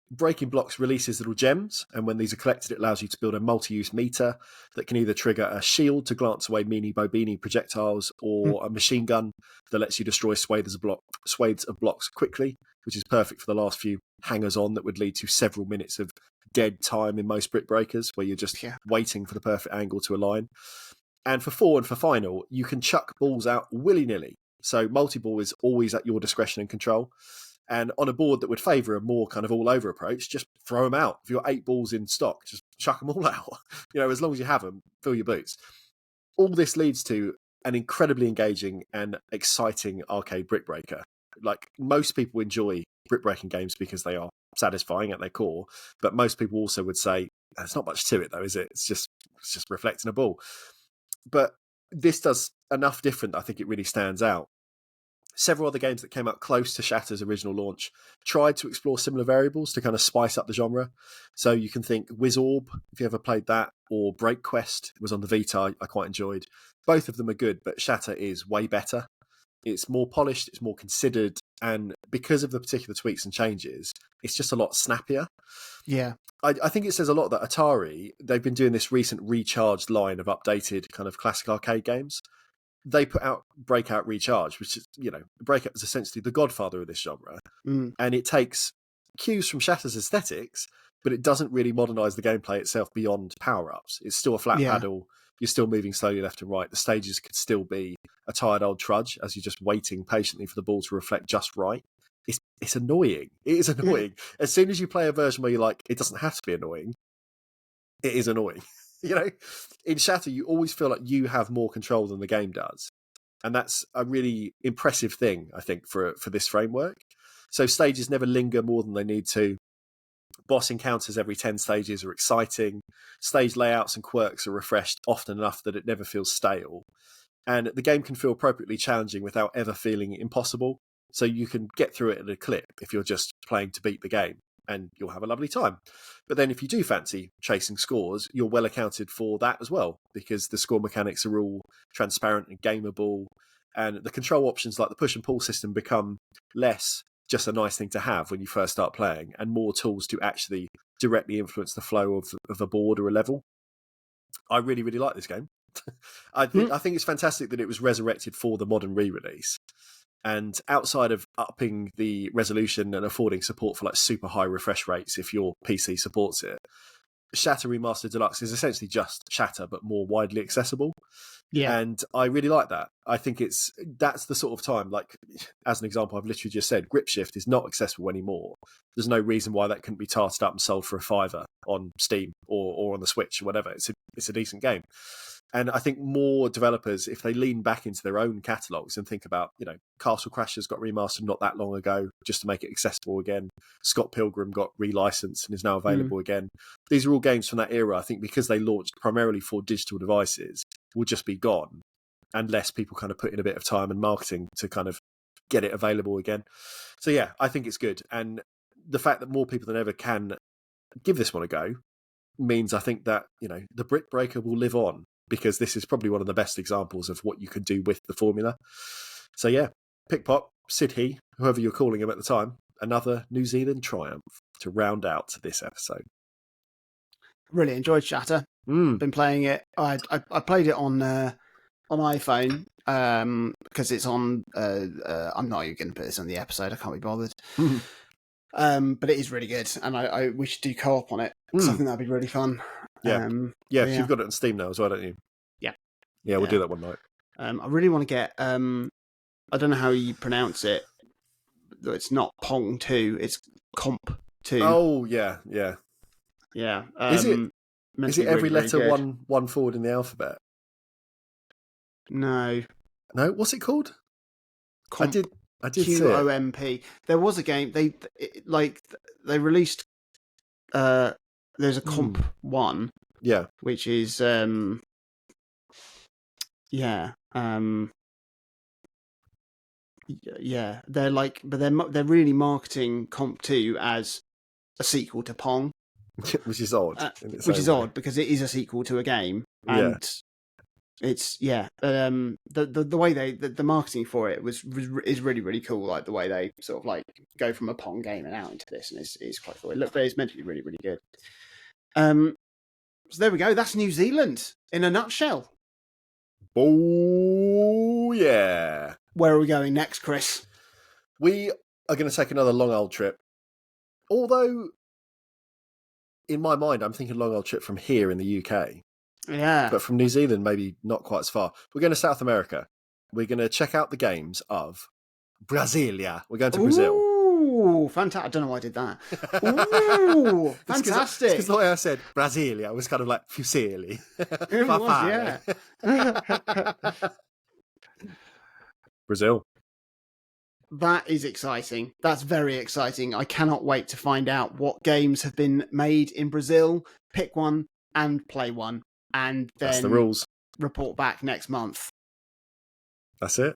breaking blocks releases little gems, and when these are collected, it allows you to build a multi-use meter that can either trigger a shield to glance away meanie-bobini projectiles, or a machine gun that lets you destroy swathes of blocks quickly, which is perfect for the last few hangers-on that would lead to several minutes of dead time in most brick breakers, where you're just waiting for the perfect angle to align. And for 4 and for final, you can chuck balls out willy-nilly. So multi-ball is always at your discretion and control. And on a board that would favour a more kind of all-over approach, just throw them out. If you've got 8 balls in stock, just chuck them all out. As long as you have them, fill your boots. All this leads to an incredibly engaging and exciting arcade brick breaker. Like, most people enjoy brick breaking games because they are satisfying at their core, but most people also would say, there's not much to it though, is it? It's just reflecting a ball. But this does enough different that I think it really stands out. Several other games that came out close to Shatter's original launch tried to explore similar variables to kind of spice up the genre. So you can think Wizorb, if you ever played that, or Break Quest. It was on the Vita, I quite enjoyed. Both of them are good, but Shatter is way better. It's more polished, it's more considered, and because of the particular tweaks and changes, it's just a lot snappier. Yeah. I think it says a lot that Atari, they've been doing this recent recharged line of updated kind of classic arcade games. They put out Breakout Recharge, which is, Breakout is essentially the godfather of this genre. And it takes cues from Shatter's aesthetics, but it doesn't really modernise the gameplay itself beyond power-ups. It's still a flat paddle. You're still moving slowly left and right. The stages could still be a tired old trudge as you're just waiting patiently for the ball to reflect just right. It's annoying. It is annoying. As soon as you play a version where you're like, it doesn't have to be annoying, it is annoying. In Shatter, you always feel like you have more control than the game does. And that's a really impressive thing, I think, for this framework. So stages never linger more than they need to. Boss encounters every 10 stages are exciting. Stage layouts and quirks are refreshed often enough that it never feels stale. And the game can feel appropriately challenging without ever feeling impossible. So you can get through it at a clip if you're just playing to beat the game, and you'll have a lovely time. But then if you do fancy chasing scores, you're well accounted for that as well, because the score mechanics are all transparent and gameable, and the control options like the push and pull system become less just a nice thing to have when you first start playing, and more tools to actually directly influence the flow of a board or a level. I really, really like this game. I think it's fantastic that it was resurrected for the modern re-release. And outside of upping the resolution and affording support for like super high refresh rates if your PC supports it, Shatter Remastered Deluxe is essentially just Shatter but more widely accessible. Yeah. And I really like that. I think that's the sort of time, like, as an example, I've literally just said, Grip Shift is not accessible anymore. There's no reason why that couldn't be tarted up and sold for $5 on Steam or on the Switch or whatever. It's a decent game. And I think more developers, if they lean back into their own catalogues and think about, Castle Crashers got remastered not that long ago just to make it accessible again. Scott Pilgrim got relicensed and is now available again. These are all games from that era, I think, because they launched primarily for digital devices, will just be gone unless people kind of put in a bit of time and marketing to kind of get it available again. So yeah, I think it's good. And the fact that more people than ever can give this one a go means I think that, the Brick Breaker will live on, because this is probably one of the best examples of what you can do with the formula. So yeah, Pickpot, Sid He, whoever you're calling him at the time, another New Zealand triumph to round out this episode. Really enjoyed Shatter. Been playing it. I played it on iPhone because it's on. I'm not even going to put this on the episode. I can't be bothered. But it is really good, and we should do co-op on it because I think that'd be really fun. Yeah, you've got it on Steam now as well, don't you? Yeah, we'll do that one night. I really want to get. I don't know how you pronounce it. It's not Pong 2. It's Comp 2. Oh yeah. Is it every letter really one forward in the alphabet? No. What's it called? Comp. I did QOMP. There was a game they released. There's a Comp 1. Yeah. Which is Yeah. Yeah, they're really marketing Comp 2 as a sequel to Pong, which is odd. Odd because it is a sequel to a game, and it's the way the marketing for it is really, really cool. Like the way they sort of like go from a Pong game and out into this, and it's quite cool. But it's meant to be really, really good. So there we go. That's New Zealand in a nutshell. Oh yeah. Where are we going next, Chris? We are going to take another long old trip. Although, in my mind, I'm thinking long old trip from here in the UK. Yeah. But from New Zealand, maybe not quite as far. We're going to South America. We're going to check out the games of Brasilia. We're going to Brazil. Ooh, fantastic. I don't know why I did that. Ooh, fantastic. Because the way I said Brasilia was kind of like Fusili. It was, yeah. Brazil. That is exciting. That's very exciting. I cannot wait to find out what games have been made in Brazil, pick one and play one, and then that's the rules. Report back next month. That's it.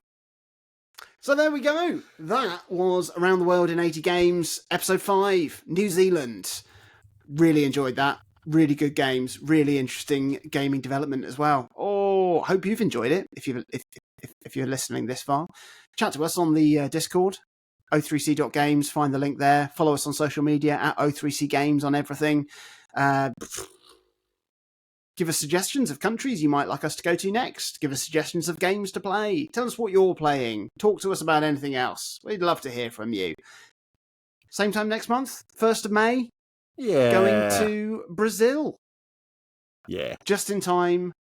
So there we go. That was Around the World in 80 Games, Episode 5, New Zealand. Really enjoyed that. Really good games. Really interesting gaming development as well. Oh, hope you've enjoyed it if you're listening this far. Chat to us on the Discord, o3c.games. Find the link there. Follow us on social media at o3cgames on everything. Give us suggestions of countries you might like us to go to next. Give us suggestions of games to play. Tell us what you're playing. Talk to us about anything else. We'd love to hear from you. Same time next month, 1st of May. Yeah. Going to Brazil. Yeah. Just in time.